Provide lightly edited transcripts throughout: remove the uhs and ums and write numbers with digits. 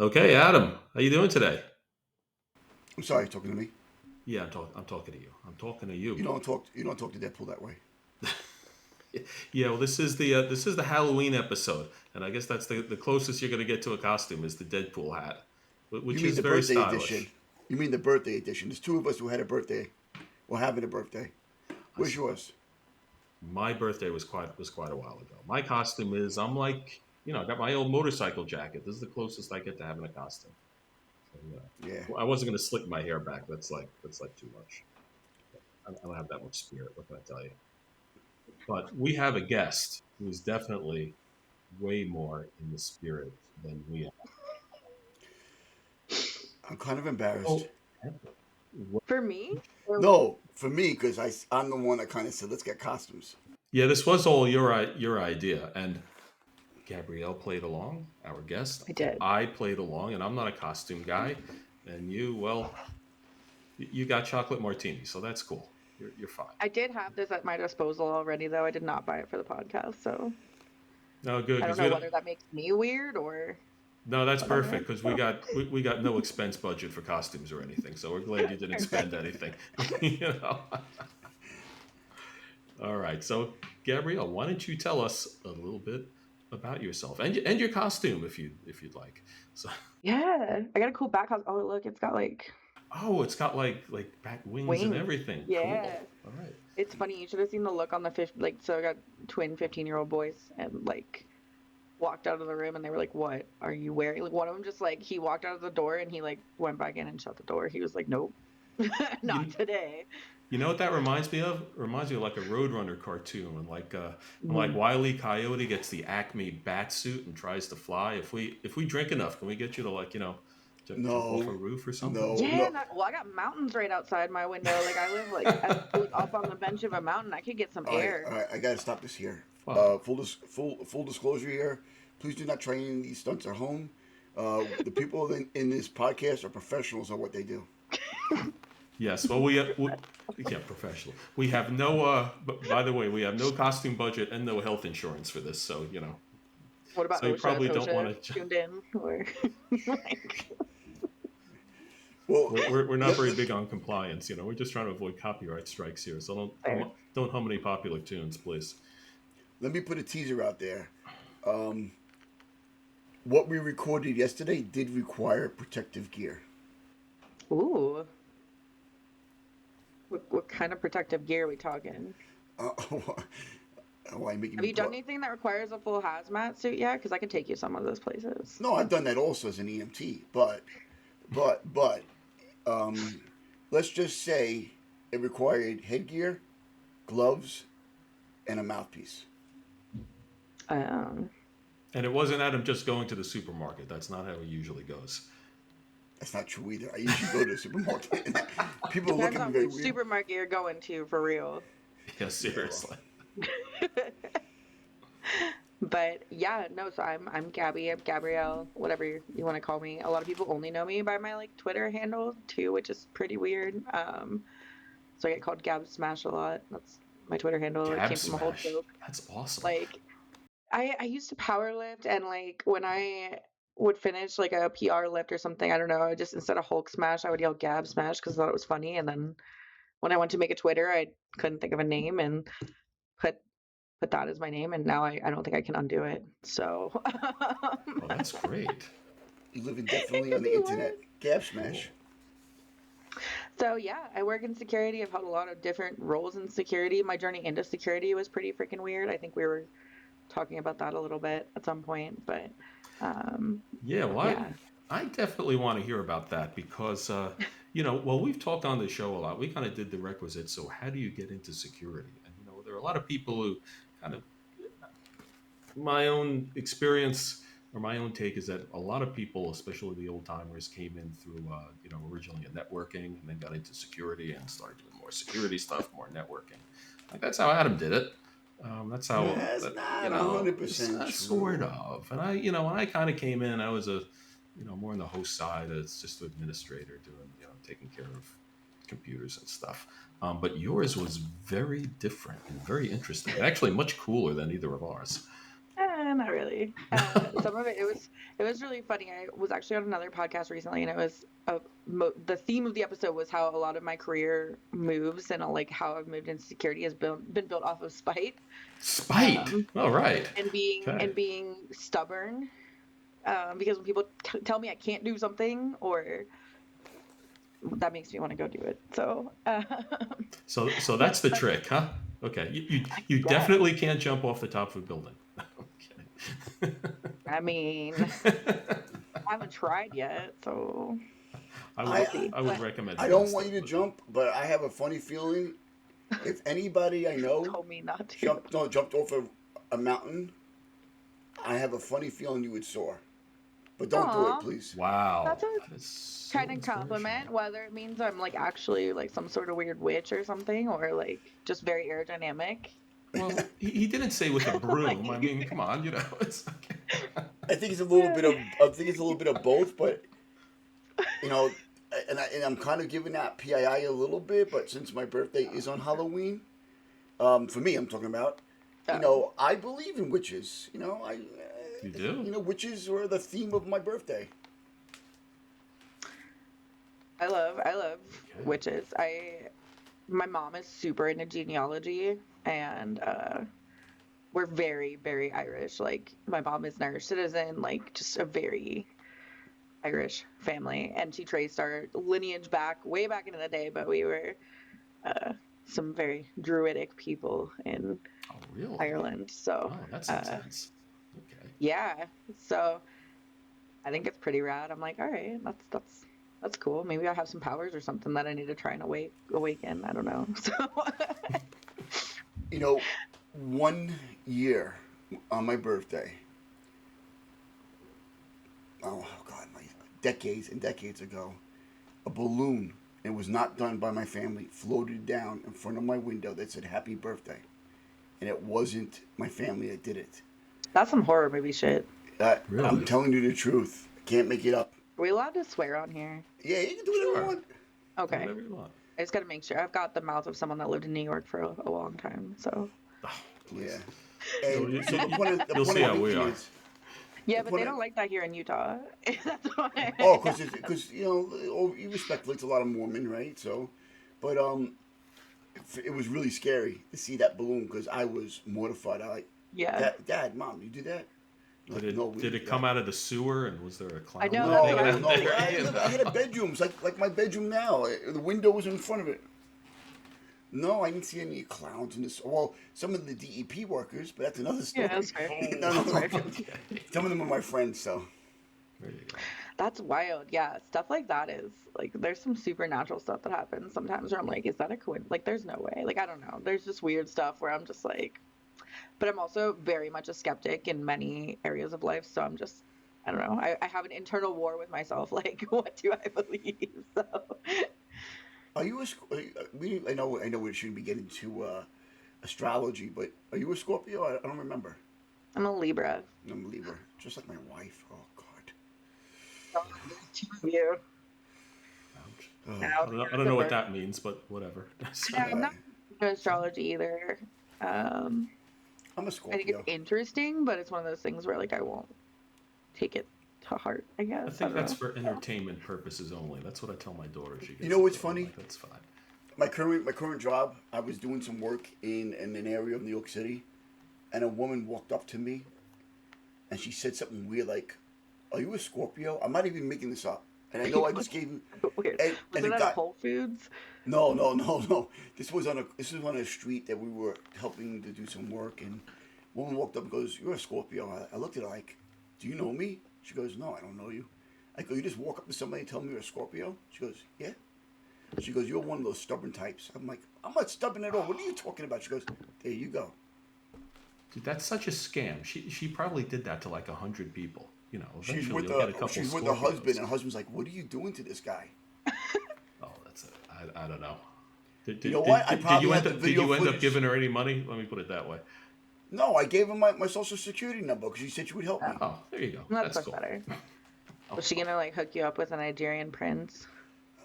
Okay, Adam, how you doing today? I'm sorry, you're talking to me. Yeah, I'm talking to you. I'm talking to you. You don't talk to Deadpool that way. Yeah, well, this is the Halloween episode, and I guess that's the closest you're going to get to a costume is the Deadpool hat, You which mean is the very birthday edition? stylish. You mean the birthday edition? There's two of us who had a birthday. We're having a birthday. I Where's see. yours? My birthday was quite a while ago. My costume is I'm like I got my old motorcycle jacket. This is the closest I get to having a costume. So Yeah. I wasn't going to slick my hair back. That's like too much. I don't have that much spirit. What can I tell you? But we have a guest who is definitely way more in the spirit than we are. I'm kind of embarrassed. Oh, what- For me? Or No, for me, because I'm the one that kind of said, let's get costumes. yeah, this was all your idea, and Gabrielle played along, our guest. I did. I played along, and I'm not a costume guy. And you, well, you got chocolate martini, so that's cool. You're fine. I did have this at my disposal already, though. I did not buy it for the podcast, so No, good I don't because know whether that makes me weird or no, that's whatever. perfect because we got no expense budget for costumes or anything. So we're glad you didn't spend Perfect. anything. you know. All right. So, Gabrielle, why don't you tell us a little bit about yourself and your costume if you'd like. So, Yeah, I got a cool back house. Oh, look, it's got like oh, it's got like back wings and wings. everything. Cool. Yeah, All right. it's funny. You should have seen the look on the fish. Like, so I got twin 15-year-old boys, and like walked out of the room, and they were like, "What are you wearing?" Like one of them just like he walked out of the door, and he like went back in and shut the door. He was like, "Nope, not You today." you know what that reminds me of? It reminds me of like a Roadrunner cartoon when like Mhm. Wile E. Coyote gets the Acme bat suit and tries to fly. If we drink enough, can we get you to jump off a No, roof or something? no, Yeah, no. and well, I got mountains right outside my window. Like I live like like up on the bench of a mountain. I could get some All air. right. I gotta stop this here. Well, Full disclosure here. Please do not try any of these stunts at home. The people in this podcast are professionals at what they do. yes. Well, we yeah, professional. We have no. By the way, we have no costume budget and no health insurance for this. So What about so you OSHA? Is probably don't OSHA want to. tuned in? Or like, Well, We're not let, very let, big on compliance. We're just trying to avoid copyright strikes here. So fair. don't hum any popular tunes, please. let me put a teaser out there. Um, what we recorded yesterday did require protective gear. Ooh, what kind of protective gear are we talking? Uh, why making Have me you done pull up? anything that requires a full hazmat suit yet? Because I can take you some of those places. No, I've done that also as an EMT, but um, let's just say it required headgear, gloves, and a mouthpiece. Um, And it wasn't Adam just going to the supermarket. That's not how it usually goes. That's not true either. I usually go to the supermarket. And people look depends at me on very which weird. supermarket you're going to, for real. Yeah, Yeah, well, seriously. But yeah, no, so I'm Gabby, I'm Gabrielle, whatever you want to call me. A lot of people only know me by my like Twitter handle too, which is pretty weird. So I get called Gab Smash a lot. That's my Twitter handle. It Gab came from a whole smash. joke. That's awesome. Like I used to power lift, and like when I would finish like a PR lift or something, I don't know, I just instead of Hulk Smash, I would yell Gab Smash because I thought it was funny. And then when I went to make a Twitter, I couldn't think of a name and put put that as my name, and now I don't think I can undo it. So Oh, that's great. you live it indefinitely could on the be internet. worse. Gab Cool. smash. So yeah, I work in security. I've had a lot of different roles in security. My journey into security was pretty freaking weird. I think we were talking about that a little bit at some point, but um, Yeah, well, yeah. I definitely want to hear about that because, well, we've talked on the show a lot. We kind of did the requisites. So, how do you get into security? And, there are a lot of people who kind of, my own experience or my own take is that a lot of people, especially the old timers, came in through, originally in networking and then got into security and started doing more security stuff, more networking. Like that's how Adam did it. That's how That's that not 100% sort true. of. And when I kind of came in, I was more on the host side as just an administrator doing, taking care of computers and stuff. But yours was very different and very interesting, and actually much cooler than either of ours. Not really. Some of it was really funny. I was actually on another podcast recently, and it was the theme of the episode was how a lot of my career moves and like how I've moved into security has been built off of spite, Spite. um, All right. and Okay. being stubborn. Because when people tell me I can't do something, or that makes me want to go do it. So, So but that's the that's trick, huh? Okay. You yeah. definitely can't jump off the top of a building. Okay. I mean, I haven't tried yet, so I would we'll I see. I would But recommend I don't against want it, you to but jump, but I have a funny feeling if anybody I know told me not to. jumped off a mountain, I have a funny feeling you would soar. But don't do it, Aw, please. wow, that's a that is so kind of inspirational. compliment, whether it means I'm like actually like some sort of weird witch or something, or like just very aerodynamic. Well, he didn't say with a broom. I Like, mean, come on, it's okay. I think it's a little bit of I think it's a little bit of both, but you know, and I'm kind of giving that PII a little bit, but since my birthday is on Halloween, for me, I'm talking about, oh, I believe in witches. You do? Witches were the theme of my birthday. I love Okay. witches. My mom is super into genealogy, and we're very Irish. Like my mom is an Irish citizen, like just a very Irish family, and she traced our lineage back way back into the day. But we were uh, some very druidic people in Oh, really? Ireland. So Oh, that's uh, intense. Okay. yeah, so I think it's pretty rad. I'm like, all right, that's cool. Maybe I have some powers or something that I need to try and awaken. I don't know. So You know, one year on my birthday, oh God, my decades and decades ago, a balloon. It was not done by my family. Floated down in front of my window that said "Happy Birthday," and it wasn't my family that did it. that's some horror movie shit. I'm Really? telling you the truth. I can't make it up. Are we allowed to swear on here? Yeah, you can do whatever you Sure. want. Do Okay. whatever you want. I just got to make sure. I've got the mouth of someone that lived in New York for a long time. So, Oh, Yeah. please. And so the You'll point see I'm how we making are. is yeah, the but they point. don't like that here in Utah. That's why. Oh, because respectfully, it's a lot of Mormon, right? So, but it was really scary to see that balloon because I was mortified. I like, Yeah. Dad, Mom, you do that? I'm Did like, no, it we did didn't it do come that. out of the sewer and was there a I clown know, nose that's what hanging I No, was out no, there? thinking. I had a bedroom. It's like my bedroom now. The window was in front of it. No, I didn't see any clowns in this. Well, some of the DEP workers, but that's another Yeah, that's story. fair. No, Oh, no, That's no. fair. okay. Some of them are my friends, so. There you go. That's wild. Yeah, stuff like that is like there's some supernatural stuff that happens sometimes where I'm like, is that a coincidence? Like, there's no way. Like, I don't know. There's just weird stuff where I'm just like, but I'm also very much a skeptic in many areas of life. So I'm just, I don't know. I have an internal war with myself. Like, what do I believe? So Are you a? I know we shouldn't be getting to astrology, but are you a Scorpio? I don't remember. I'm a Libra. I'm a Libra, just like my wife. Oh God. Oh, there's two of you. Ouch. Yeah, Oh, I'll be I doing don't know some what work. that means, but whatever. So, Yeah, I'm uh, not into astrology either. Um, I'm a I think it's Scorpio. interesting, but it's one of those things where like I won't take it to heart, I I guess. I think don't that's know. for So, entertainment purposes only. That's what I tell my daughter. She You gets know what's into it. I'm funny? like, that's fine. My current job, I was doing some work in an area of New York City, and a woman walked up to me and she said something weird like, "Are you a Scorpio?" I'm not even making this up, and I know I just gave you. weird. Was And it it at a got Whole Foods? no, no, no, no. This was on a street that we were helping to do some work, and a woman walked up and goes, "You're a Scorpio." I looked at her like, "Do you know me?" She goes, "No, I don't know you." I go, "You just walk up to somebody and tell me you're a Scorpio?" She goes, "Yeah." She goes, "You're one of those stubborn types." I'm like, "I'm not stubborn at all. What are you talking about?" She goes, "There you go." Dude, that's such a scam. She probably did that to like 100 people. She's Eventually with you'll the get a couple she's with her husband, Scorpios. and her husband's like, "What are you doing to this guy?" Oh, that's it. I don't know. Did, You know did, what? did, I did probably you end have the up did video you end up footage. giving her any money? Let me put it that way. No, I gave him my social security number because she said she would help me. Oh, Oh, there you go. that's That's much cool. better. Was Oh, she gonna like hook you up with a Nigerian prince?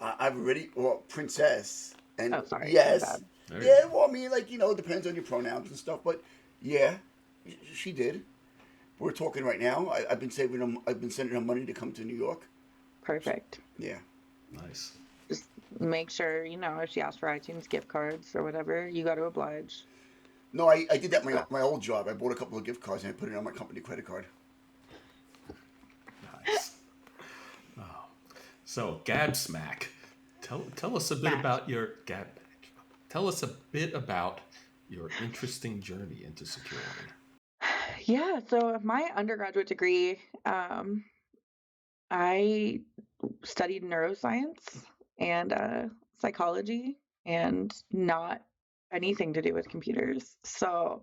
I've already, well, princess, and Oh, sorry, my yes, bad. there you yeah. go. Well, I mean, like, it depends on your pronouns and stuff, but yeah, she did. We're talking right now. I've been saving them. I've been sending her money to come to New York. So, Perfect. yeah. Nice. Just make sure, if she asks for iTunes gift cards or whatever, you got to oblige. No, I did that So, my old job. I bought a couple of gift cards and I put it on my company credit card. Nice. Oh. So, Gab Smack, tell us a bit smash. about your Gab. Tell us a bit about your interesting journey into security. Yeah, so my undergraduate degree, I studied neuroscience and psychology and not anything to do with computers. So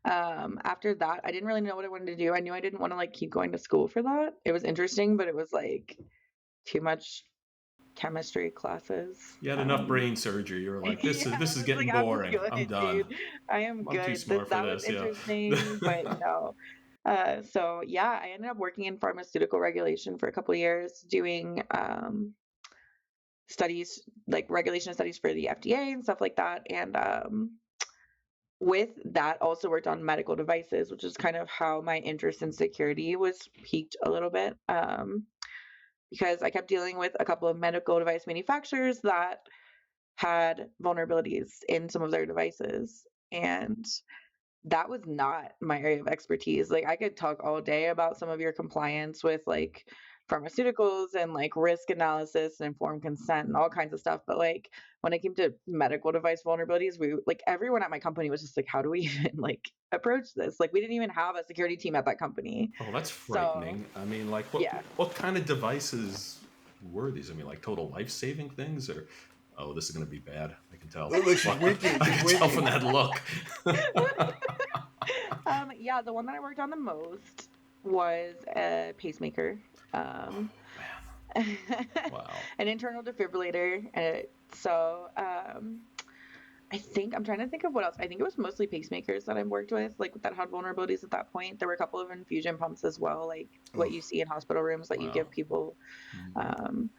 after that, I didn't really know what I wanted to do. I knew I didn't want to like keep going to school for that. It was interesting, but it was like too much chemistry classes. You had enough Um, brain surgery. You were like, yeah, this I is was like, getting I'm boring. good, I'm done. dude. I am I'm too good. smart for That was this. Yeah. interesting, but no. So yeah, I ended up working in pharmaceutical regulation for a couple of years, doing studies like regulation studies for the FDA and stuff like that. And with that, also worked on medical devices, which is kind of how my interest in security was piqued a little bit. Because I kept dealing with a couple of medical device manufacturers that had vulnerabilities in some of their devices. And that was not my area of expertise. Like I could talk all day about some of your compliance with like pharmaceuticals and like risk analysis and informed consent and all kinds of stuff. But like when it came to medical device vulnerabilities, we like everyone at my company was just like, how do we even like approach this? Like we didn't even have a security team at that company. Oh, that's So frightening. I mean, like, yeah. what kind of devices were these? I mean, like total life saving things, or oh, this is going to be bad. I can tell. Look, she's winking. I She's can tell from winking. that look. Yeah, the one that I worked on the most was a pacemaker. Um, Oh man, an wow. internal defibrillator. I think I'm trying to think of what else. I think it was mostly pacemakers that I worked with, like that had vulnerabilities at that point. There were a couple of infusion pumps as well, like what Oh, you see in hospital rooms that you Wow. give people Mhm. um,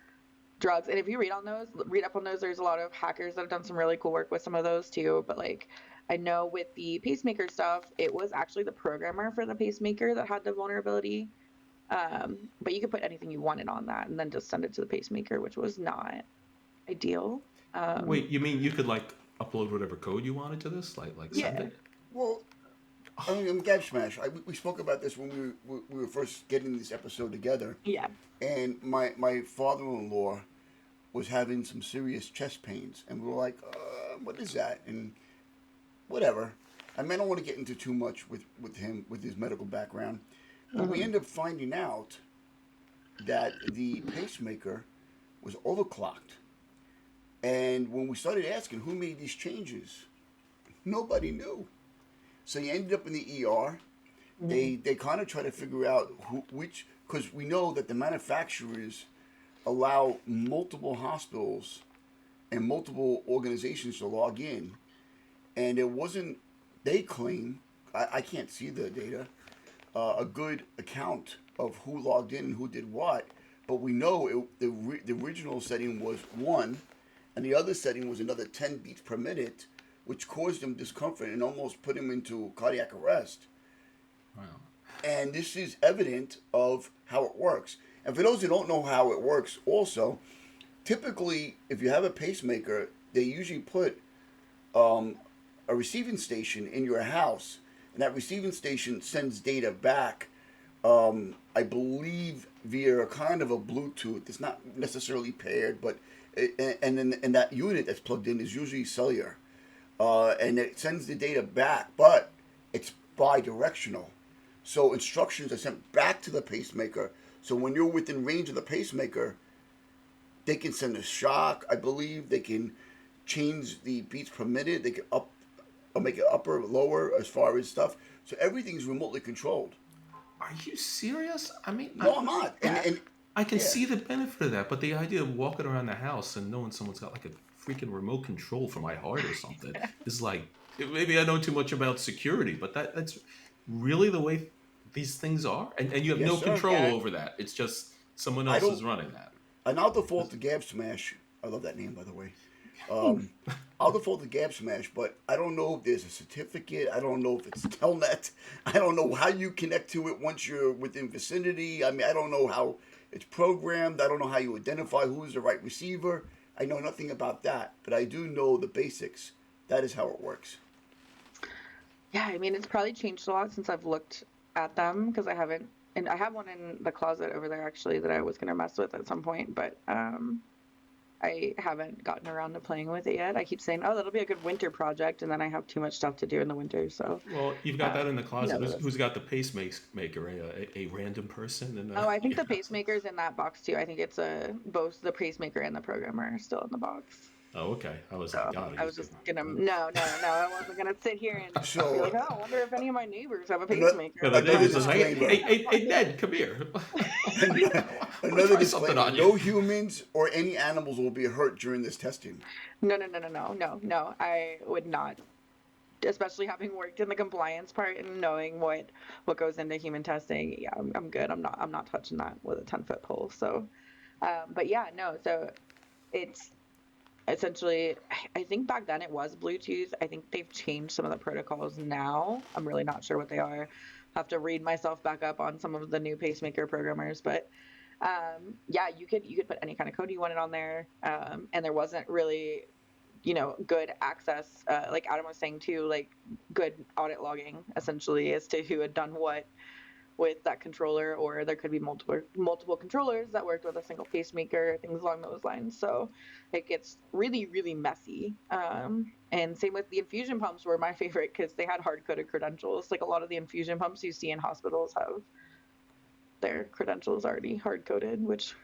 drugs. And if you read up on those, there's a lot of hackers that have done some really cool work with some of those too. But like, I know with the pacemaker stuff, it was actually the programmer for the pacemaker that had the vulnerability. But you could put anything you wanted on that and then just send it to the pacemaker, which was not ideal. Um, Wait, you mean you could like upload whatever code you wanted to this, like send yeah, it? well, I mean, I'm Gab Smash. We spoke about this when we were first getting this episode together, yeah. and my father-in-law was having some serious chest pains, and we were like, "What is that?" And whatever. I mean, I don't want to get into too much with him with his medical background, but we Hmm. end up finding out that the pacemaker was overclocked. And when we started asking who made these changes, nobody knew. So he ended up in the ER. Hmm. They kind of try to figure out which, because we know that the manufacturers allow multiple hospitals and multiple organizations to log in, and it wasn't. They claim, I can't see the data, a good account of who logged in and who did what, but we know the original setting was one, and the other setting was another 10 beats per minute, which caused him discomfort and almost put him into cardiac arrest. Wow. And this is evident of how it works. And for those who don't know how it works, also, typically, if you have a pacemaker, they usually put um, a receiving station in your house, and that receiving station sends data back. I believe via a kind of a Bluetooth. It's not necessarily paired, but and then and that unit that's plugged in is usually cellular, and it sends the data back, but it's bi-directional. So instructions are sent back to the pacemaker. So when you're within range of the pacemaker, they can send a shock. I believe they can change the beats per minute. They can up or make it upper, lower as far as stuff. So everything's remotely controlled. Are you serious? I mean, No, I'm not. Yeah. And I can yeah, see the benefit of that, but the idea of walking around the house and knowing someone's got like a freaking remote control for my heart or something is like maybe I know too much about security, but that's really the way these things are, and you have yes, no sir. control Yeah. over that. It's just someone I else don't. is running that. And I'll default to Gab Smash. I love that name, by the way. Um, I'll default to Gab Smash, but I don't know if there's a certificate. I don't know if it's Telnet. I don't know how you connect to it once you're within vicinity. I mean, I don't know how it's programmed. I don't know how you identify who's the right receiver. I know nothing about that, but I do know the basics. That is how it works. Yeah, I mean, it's probably changed a lot since I've looked at them because I haven't, and I have one in the closet over there actually that I was gonna mess with at some point, but I haven't gotten around to playing with it yet. I keep saying, "Oh, that'll be a good winter project," and then I have too much stuff to do in the winter. So, Well, you've got that in the you know closet. the Who's risk. got the pacemaker? A random person in Oh, I think your the house? pacemaker's in that box too. I think it's both the pacemaker and the programmer are still in the box. Oh, okay. I was like, So God, I he's was good. just gonna no, no, no. I wasn't gonna sit here and be So like, oh, I wonder if any of my neighbors have a ano- pacemaker. And Like, then no, another neighbors no, are like, hey, disclaimer. hey, hey, hey, Ned, come here. I want to Another try something disclaimer: on you. no humans or any animals will be hurt during this testing. no, no, no, no, no, no, no. I would not, especially having worked in the compliance part and knowing what goes into human testing. Yeah, I'm good. I'm not touching that with a 10-foot pole. So, but yeah, no. So it's essentially, I think back then it was Bluetooth. I think they've changed some of the protocols now. I'm really not sure what they are. Have to read myself back up on some of the new pacemaker programmers, but yeah, you could put any kind of code you wanted on there, and there wasn't really good access, like Adam was saying too, like good audit logging essentially as to who had done what with that controller, or there could be multiple controllers that worked with a single pacemaker, things along those lines. So it gets really, really messy. And same with the infusion pumps were my favorite because they had hard coded credentials. Like a lot of the infusion pumps you see in hospitals have their credentials already hard coded, which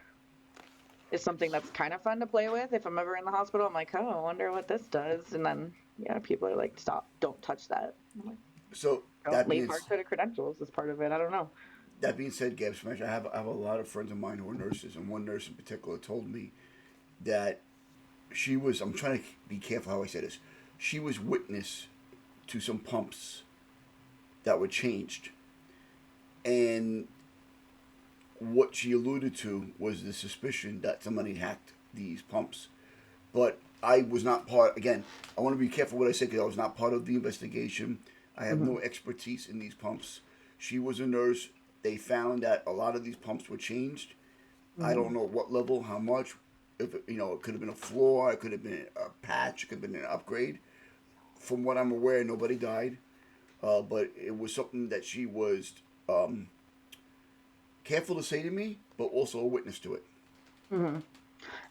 is something that's kind of fun to play with. If I'm ever in the hospital, I'm like, oh, I wonder what this does. And then, yeah, people are like, stop, don't touch that. I'm like, So don't that leave being hard coded credentials as part of it. I don't know. that being said, Gab Smash, I have a lot of friends of mine who are nurses, and one nurse in particular told me that she was. I'm trying to be careful how I say this. She was witness to some pumps that were changed, and what she alluded to was the suspicion that somebody hacked these pumps. But I was not part. Again, I want to be careful what I say because I was not part of the investigation. I have Hmm. no expertise in these pumps. She was a nurse. They found that a lot of these pumps were changed. I don't Hmm. know what level, how much. If it could have been a flaw, it could have been a patch, it could have been an upgrade. From what I'm aware, nobody died. But it was something that she was um, careful to say to me, but also a witness to it. Hmm.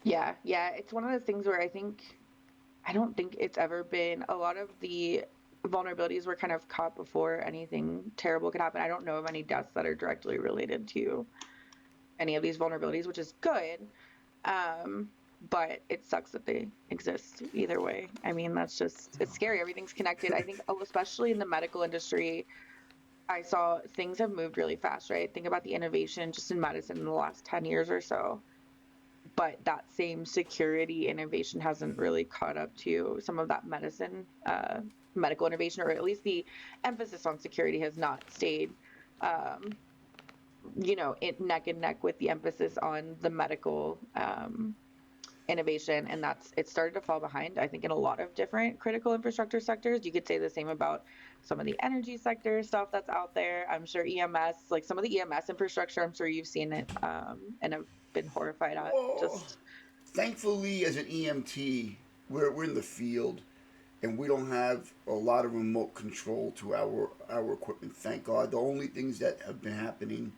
Yeah, yeah. It's one of those things where I don't think it's ever been a lot of the vulnerabilities were kind of caught before anything terrible could happen. I don't know of any deaths that are directly related to any of these vulnerabilities, which is good. Um, but it sucks that they exist either way. I mean, it's scary. Everything's connected. I think, especially in the medical industry, I saw things have moved really fast, right? Think about the innovation just in medicine in the last 10 years or so. But that same security innovation hasn't really caught up to some of that medical innovation, or at least the emphasis on security has not stayed, um, neck and neck with the emphasis on the medical innovation. And it started to fall behind, I think, in a lot of different critical infrastructure sectors. You could say the same about some of the energy sector stuff that's out there. I'm sure EMS, like some of the EMS infrastructure, I'm sure you've seen it, and have been horrified at Whoa. just. Thankfully, as an EMT, we're in the field, and we don't have a lot of remote control to our equipment. Thank God. The only things that have been happening,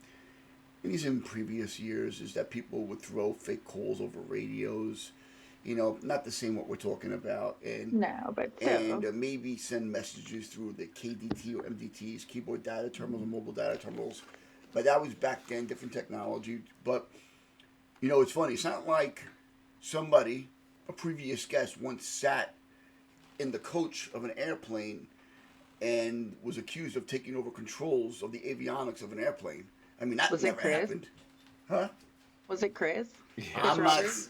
and these in previous years, is that people would throw fake calls over radios. Not the same what we're talking about, and No, but and still. maybe send messages through the KDT or MDTs, keyboard data terminals, and mobile data terminals. But that was back then, different technology. But it's funny. It's not like somebody, a previous guest, once sat in the coach of an airplane and was accused of taking over controls of the avionics of an airplane. I mean, that Was it never Chris? happened, huh? Was it Chris? Chris I'm not. Roberts?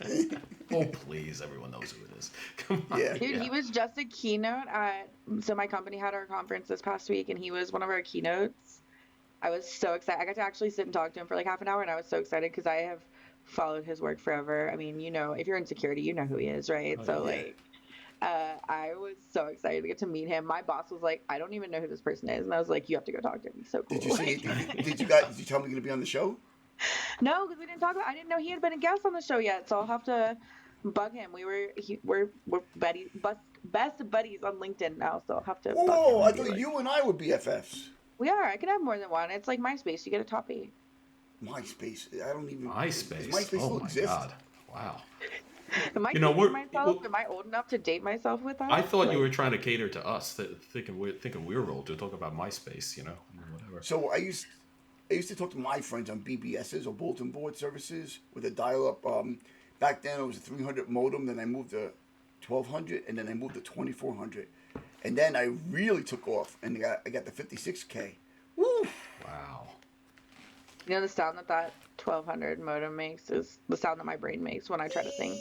Oh, please, everyone knows who it is. Come on, Yeah. Dude, yeah. he was just a keynote at, so my company had our conference this past week and he was one of our keynotes. I was so excited. I got to actually sit and talk to him for like half an hour and I was so excited because I have followed his work forever. I mean, if you're in security, you know who he is, right? Oh So yeah. Yeah. like, I was so excited to get to meet him. My boss was like, "I don't even know who this person is," and I was like, "You have to go talk to him. He's so Did you cool." say? Like, Did you tell me you're gonna be on the show? no, because we didn't talk about. I didn't know he had been a guest on the show yet, so I'll have to bug him. We're best buddies on LinkedIn now, so I'll have to Whoa, bug him whoa! I and be thought like, you and I were BFFs. "We are. I can have more than one. It's like MySpace. You get a toppy." MySpace. I don't even. Does MySpace. MySpace Oh still my exist? God. Wow. Am I You know, dating we're myself? well, Am I old enough to date myself with I that? thought you Like, were trying to cater to us, thinking we're old to talk about MySpace. I mean, whatever. So I used to talk to my friends on BBSs or bulletin board services with a dial-up. Back then it was a 300 modem. Then I moved to 1200, and then I moved to 2400, and then I really took off, and I got the 56K. Woo! Wow. the sound that 1200 modem makes is the sound that my brain makes when I try to think.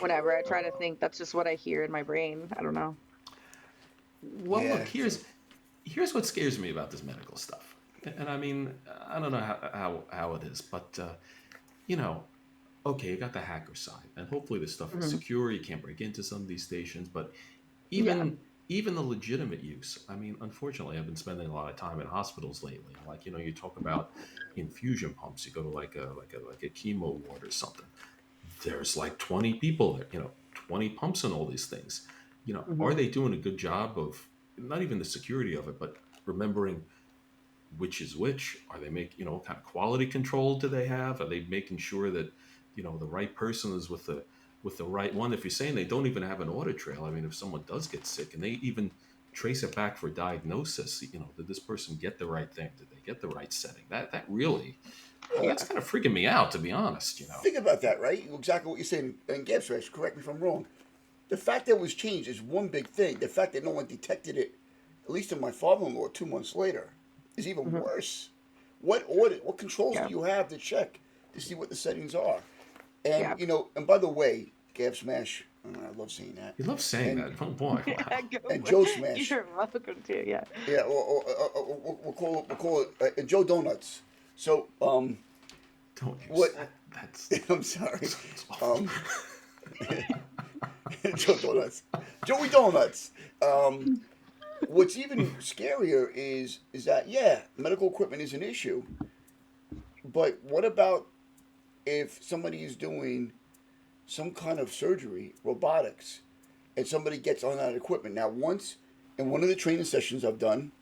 Whenever I try to think, that's just what I hear in my brain. I don't know. Well, Yeah. look, So here's what scares me about this medical stuff. And I mean, I don't know how it is, but you know, okay, you got the hacker side, and hopefully this stuff is Mhm. secure. You can't break into some of these stations, but Yeah. even the legitimate use. I mean, unfortunately, I've been spending a lot of time in hospitals lately. Like, you talk about infusion pumps. You go to like a chemo ward or something. There's like 20 people there. 20 pumps and all these things. Are Hmm. they doing a good job of not even the security of it, but remembering which is which? Are they making, what kind of quality control do they have? Are they making sure that, the right person is with the right one? If you're saying they don't even have an audit trail, I mean, if someone does get sick and they even trace it back for diagnosis, did this person get the right thing? Did they get the right setting? That really, that's Yeah. kind of freaking me out, to be honest. think about that, right? Exactly what you're saying. And Gabs, correct me if I'm wrong. The fact that it was changed is one big thing. The fact that no one detected it, at least in my father-in-law, 2 months later, is even Hmm. worse. What audit, what controls do Yeah. you have to check to see what the settings are? And Yeah. and by the way, Gab Smash, I love saying that, You love saying and that. Oh boy, wow. Go and for Joe it. Smash, You're welcome to. Yeah. yeah, we'll call it Joe Donuts. So, Don't use what? that. That's I'm sorry, sounds awful. um, Joe Donuts, Joey Donuts. What's even scarier is that, yeah, medical equipment is an issue, but what about if somebody is doing some kind of surgery, robotics, and somebody gets on that equipment? Now, once in one of the training sessions I've done,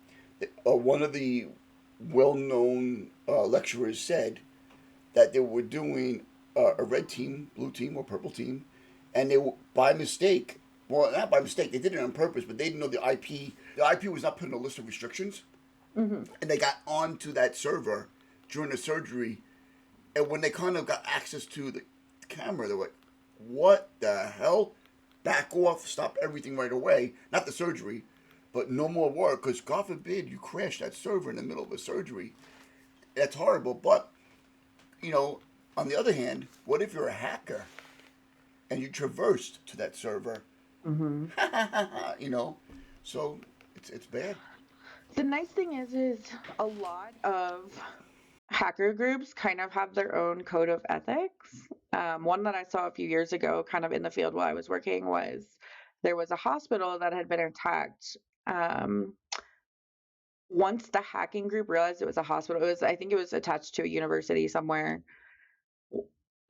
one of the well-known lecturers said that they were doing a red team, blue team, or purple team, and they were, by mistake, well, not by mistake, they did it on purpose, but they didn't know the IP. The IP was not put in a list of restrictions, Hmm. and they got onto that server during the surgery. And when they kind of got access to the camera, they were like, "What the hell? Back off! Stop everything right away! Not the surgery, but no more work, because God forbid you crash that server in the middle of a surgery. That's horrible." But you know, on the other hand, what if you're a hacker and you traversed to that server? Hmm. you know, so it's bad. The nice thing is a lot of hacker groups kind of have their own code of ethics. One that I saw a few years ago, kind of in the field while I was working, was there was a hospital that had been attacked. Um, Once the hacking group realized it was a hospital, I think it was attached to a university somewhere.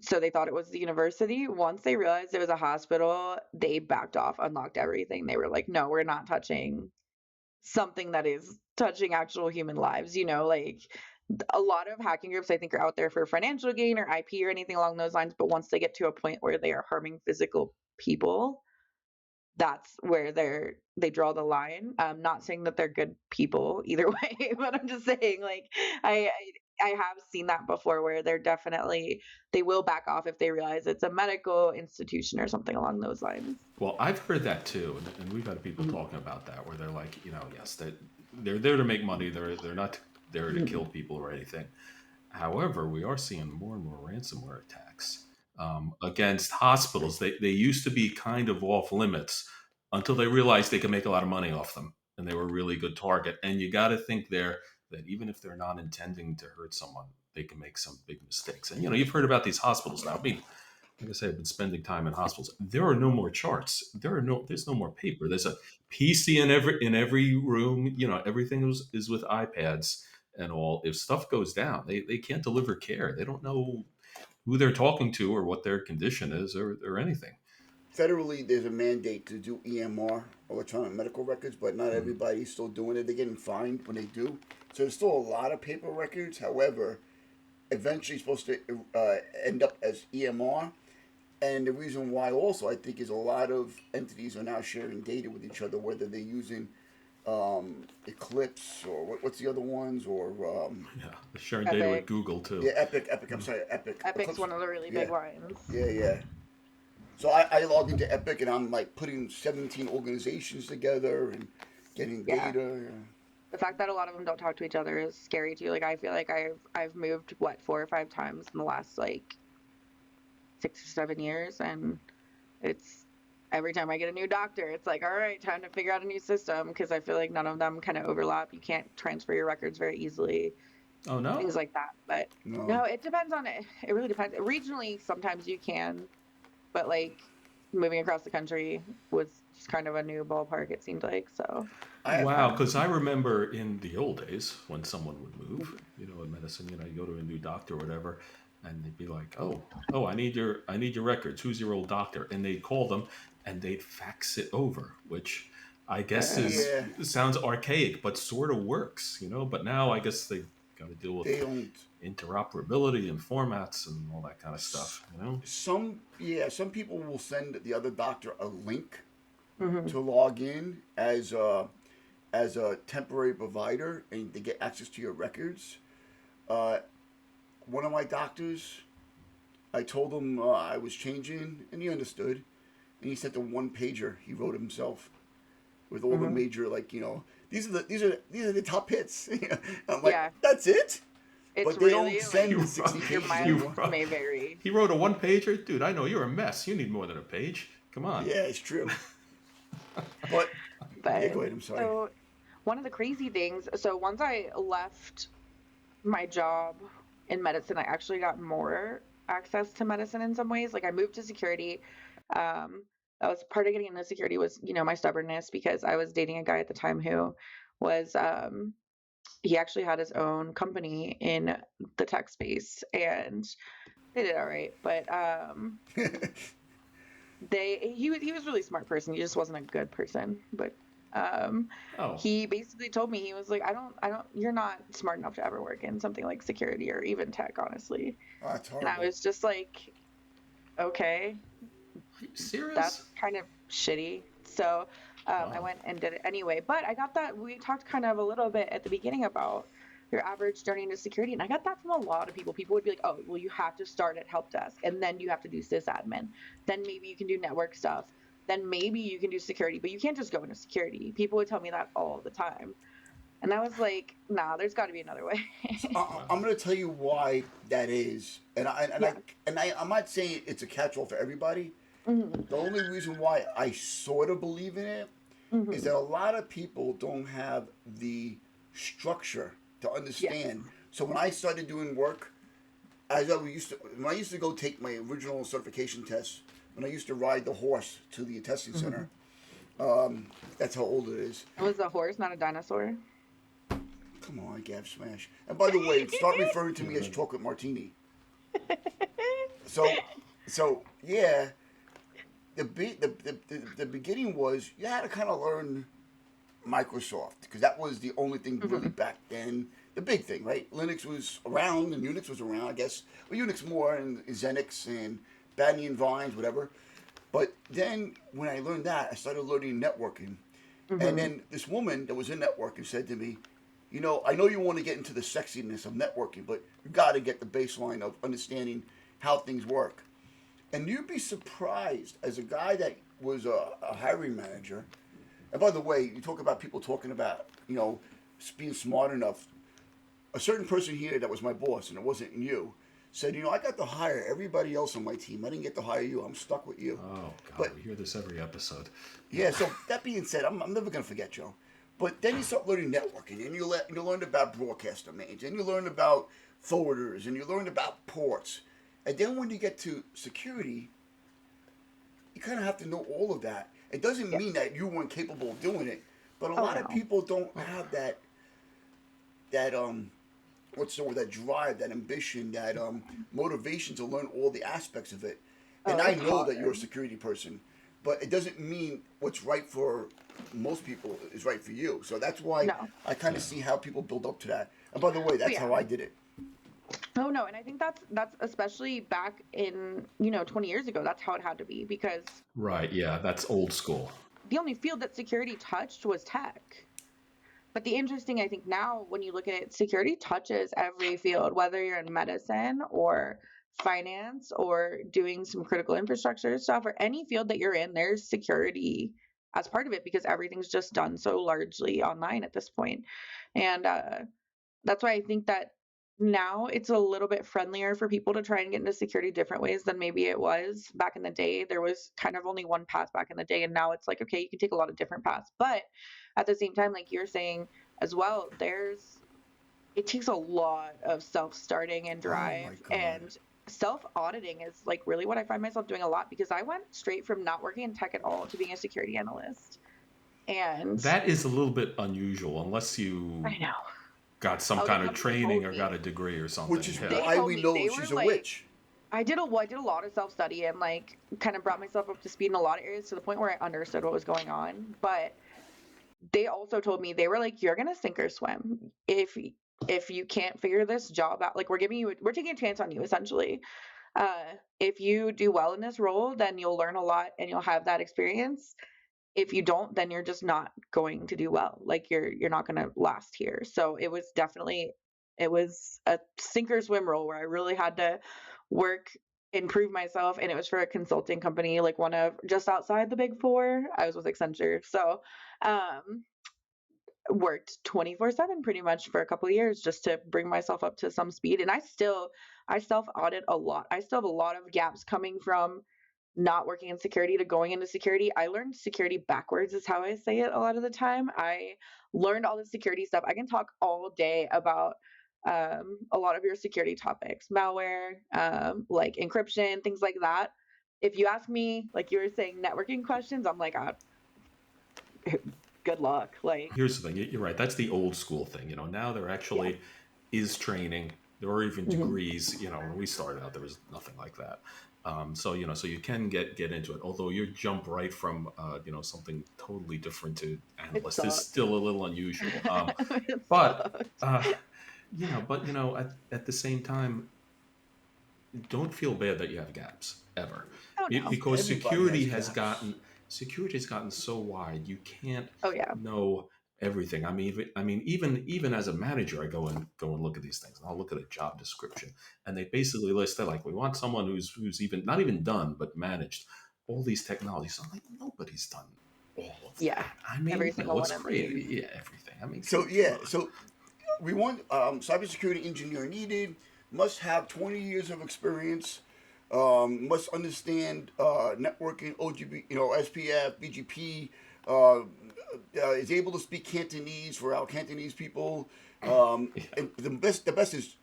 So they thought it was the university. Once they realized it was a hospital, they backed off, unlocked everything. They were like, no, we're not touching something that is touching actual human lives. Like a lot of hacking groups, I think, are out there for financial gain or IP or anything along those lines. But once they get to a point where they are harming physical people, that's where they draw the line. I'm not saying that they're good people either way, but I'm just saying, like, I have seen that before where they will back off if they realize it's a medical institution or something along those lines. Well, I've heard that too, and we've had people Mhm. talking about that where they're like, yes, they're there to make money. They're not there to Mhm. kill people or anything. However, we are seeing more and more ransomware attacks against hospitals. They used to be kind of off limits until they realized they could make a lot of money off them, and they were a really good target. And you got to think there that even if they're not intending to hurt someone, they can make some big mistakes. And you've heard about these hospitals now. I mean, like I said, I've been spending time in hospitals. There are no more charts. There's no more paper. There's a PC in every room. Everything is with iPads and all. If stuff goes down, they can't deliver care. They don't know who they're talking to or what their condition is or anything. Federally, there's a mandate to do EMR, electronic medical records, but not Mm. everybody's still doing it. They're getting fined when they do. So there's still a lot of paper records. However, eventually it's supposed to end up as EMR. And the reason why also I think is a lot of entities are now sharing data with each other, whether they're using Eclipse or what's the other ones, or Yeah, they're sharing data with Epic. Google too. yeah, Epic. I'm sorry, Epic. Epic's Eclipse. one of the really Yeah, big ones. yeah. So I log into Epic and I'm like putting 17 organizations together and getting Yeah. data. The fact that a lot of them don't talk to each other is scary too. Like I feel like I've moved what 4 or 5 times in the last like 6 or 7 years, and it's every time I get a new doctor, it's like, all right, time to figure out a new system because I feel like none of them kind of overlap. You can't transfer your records very easily, Oh no. things like that. But No, no, it depends on it. It really depends. Regionally, sometimes you can, but like moving across the country was just kind of a new ballpark. It seemed like so. I have Wow, Um, because I remember in the old days when someone would move, in medicine, you go to a new doctor or whatever, and they'd be like, "Oh, I need your records. Who's your old doctor?" And they'd call them, and they'd fax it over, which I guess is yeah. sounds archaic, but sort of works. But now I guess they got to deal with They don't. interoperability and formats and all that kind of s- stuff. some people will send the other doctor a link mhm. to log in as a temporary provider and to get access to your records. Uh, One of my doctors, I told him I was changing, and he understood. And he sent a one pager he wrote himself with all the Mhm. major, like, these are the top hits. I'm like, Yeah, that's it. it's But they really don't send You the like 60 wrote, your pages you anymore. mileage wrote, may vary. he wrote a one pager, dude. I know you're a mess. You need more than a page. Come on. Yeah, it's true. But yeah, But go ahead. I'm sorry. so one of the crazy things, so once I left my job in medicine, I actually got more access to medicine in some ways. Like I moved to security. Um, that was part of getting into security was, my stubbornness because I was dating a guy at the time who was he actually had his own company in the tech space and they did all right. But he was a really smart person. He just wasn't a good person. But um Oh, he basically told me he was like, I don't you're not smart enough to ever work in something like security or even tech, honestly. Oh, that's And I horrible. was just like, okay, are you that's serious? kind of shitty. So I Wow. went and did it anyway. But I got that we talked kind of a little bit at the beginning about your average journey into security. And I got that from a lot of people. People would be like, oh, well, you have to start at help desk and then you have to do sysadmin. Then maybe you can do network stuff. Then maybe you can do security, but you can't just go into security. People would tell me that all the time. And I was like, nah, there's got to be another way. So Wow. I'm going to tell you why that is, and I and Yeah. I and I, I'm not saying it's a catch-all for everybody. Hmm. The only reason why I sort of believe in it is Hmm. that a lot of people don't have the structure to Yes. understand. So when I started doing work, as I used to, when I used to go take my original certification tests, when I used to ride the horse to the testing Hmm. center, that's how old it is. It was a horse, not a dinosaur. Come on, Gab Smash. And by the way, start referring to me as Chocolate Martini. So, so yeah, the beginning was you had to kind of learn Microsoft because that was the only thing really Hmm. back then. The big thing, right? Linux was around and Unix was around, I guess. Well, Unix more and Xenix and Banyan Vines, whatever. But then when I learned that, I started learning networking. And Hmm. then this woman that was in networking said to me, I know you want to get into the sexiness of networking, but you got to get the baseline of understanding how things work. And you'd be surprised, as a guy that was a hiring manager. And by the way, you talk about people talking about, being smart enough. A certain person here that was my boss, and it wasn't you, said, I got to hire everybody else on my team. I didn't get to hire you. I'm stuck with you. Oh God, But we hear this every episode. Yeah. yeah, so that being said, I'm never going to forget Joe. But then you start learning networking, and you learn about broadcast domains, and you learn about forwarders, and you learn about ports. And then when you get to security, you kind of have to know all of that. It doesn't Yeah. mean that you weren't capable of doing it, but a Oh lot of no. people don't Well, have that what's the word, that drive, that ambition, that motivation to learn all the aspects of it. Oh, And I it's know that you're a hard. security person, but it doesn't mean what's right for most people is right for you. So that's why No. I kind of yeah. see how people build up to that. And by the way, Oh that's yeah. how I did it. Oh no, and I think that's especially back in, 20 years ago, that's how it had to be because Right. Yeah. That's old school. the only field that security touched was tech. But the interesting, I think now when you look at it, security touches every field, whether you're in medicine or finance or doing some critical infrastructure stuff or any field that you're in, there's security as part of it because everything's just done so largely online at this point. And that's why I think that now it's a little bit friendlier for people to try and get into security different ways than maybe it was back in the day. There was kind of only one path back in the day, and now it's like, okay, you can take a lot of different paths. But at the same time, like you're saying as well, it takes a lot of self-starting and Oh my drive, God. and self-auditing is like really what I find myself doing a lot because I went straight from not working in tech at all to being a security analyst. And That is a little bit unusual, unless you I know. got some Oh, the kind of company training told or got me. a degree or Which something. is Yeah. They why told we me know they were she's a like, witch. I did a lot of self study and like kind of brought myself up to speed in a lot of areas to the point where I understood what was going on. But they also told me they were like, you're gonna sink or swim if you can't figure this job out. Like we're taking a chance on you essentially. Uh, if you do well in this role, then you'll learn a lot and you'll have that experience. If you don't, then you're just not going to do well. Like you're not going to last here. So it was a sink or swim role where I really had to work, improve myself, and it was for a consulting company, like one of just outside the big four. I was with Accenture. So um worked 24/7 pretty much for a couple of years just to bring myself up to some speed. And I self audit a lot. I still have a lot of gaps coming from not working in security to going into security. I learned security backwards, is how I say it a lot of the time. I learned all the security stuff. I can talk all day about a lot of your security topics, malware, like encryption, things like that. If you ask me, like you were saying, networking questions, I'm like, good luck. Like, Here's the thing. You're right. That's the old school thing. Now there yeah. actually is training. There are even Hmm. degrees. When we started out, there was nothing like that. So you can get into it. Although you jump right from something totally different to It analyst is sucked. still a little unusual. It But sucked. uh, at the same time, don't feel bad that you have gaps ever. Oh no. Because Everybody has gaps. security has gotten so wide, you can't Oh yeah. know everything. Even as a manager, I go and look at these things, and I'll look at a job description, and they basically list, they're like, we want someone who's even not even done but managed all these technologies. I'm like, nobody's done all of Yeah. that. Every single It's one of these. crazy. Yeah, everything. So Come yeah, on. so we want cybersecurity engineer needed, must have 20 years of experience, must understand networking, OGB, SPF, BGP, is able to speak Cantonese for our Cantonese people. And the best is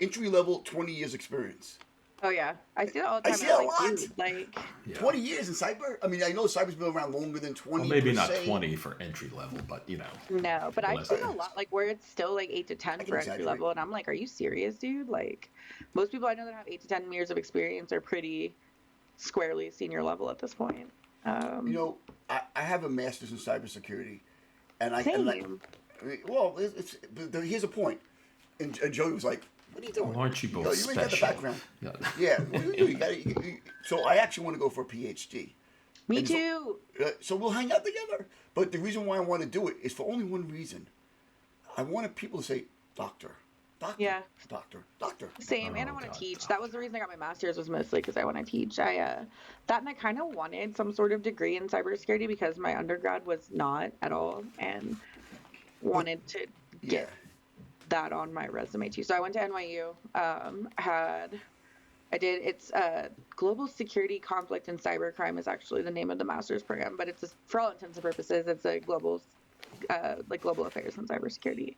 entry level 20 years experience. Oh yeah. I see that all the I time see and a I'm like, lot. dude, like 20 years in cyber. I mean, I know cyber's been around longer than Well, 20 maybe per not se. 20 for entry level, but no. But I've less seen than a that. lot like where it's still like 8 to I 10 can for entry exaggerate. level and I'm like, are you serious, dude? Like most people I know that have 8 to 10 years of experience are pretty squarely senior level at this point. You Um know, I have a master's in cybersecurity, and Same. well, but here's a point. And Joey was like, "What are you doing? Well, aren't you both You ain't got the special? background." Yeah. Yeah, what do you do? So I actually want to go for a PhD, Me and so too. we'll hang out together. But the reason why I want to do it is for only one reason. I wanted people to say, "Doctor, doctor, Yeah. doctor, doctor." Same, and I Oh want to God, teach. That was doctor. the reason I got my master's was mostly because I want to teach. That and I kind of wanted some sort of degree in cybersecurity because my undergrad was not at all, and But wanted to yeah, get that on my resume too. So I went to NYU. I did it's global security conflict and cybercrime is actually the name of the master's program, but it's for all intents and purposes it's a global like global affairs and cybersecurity.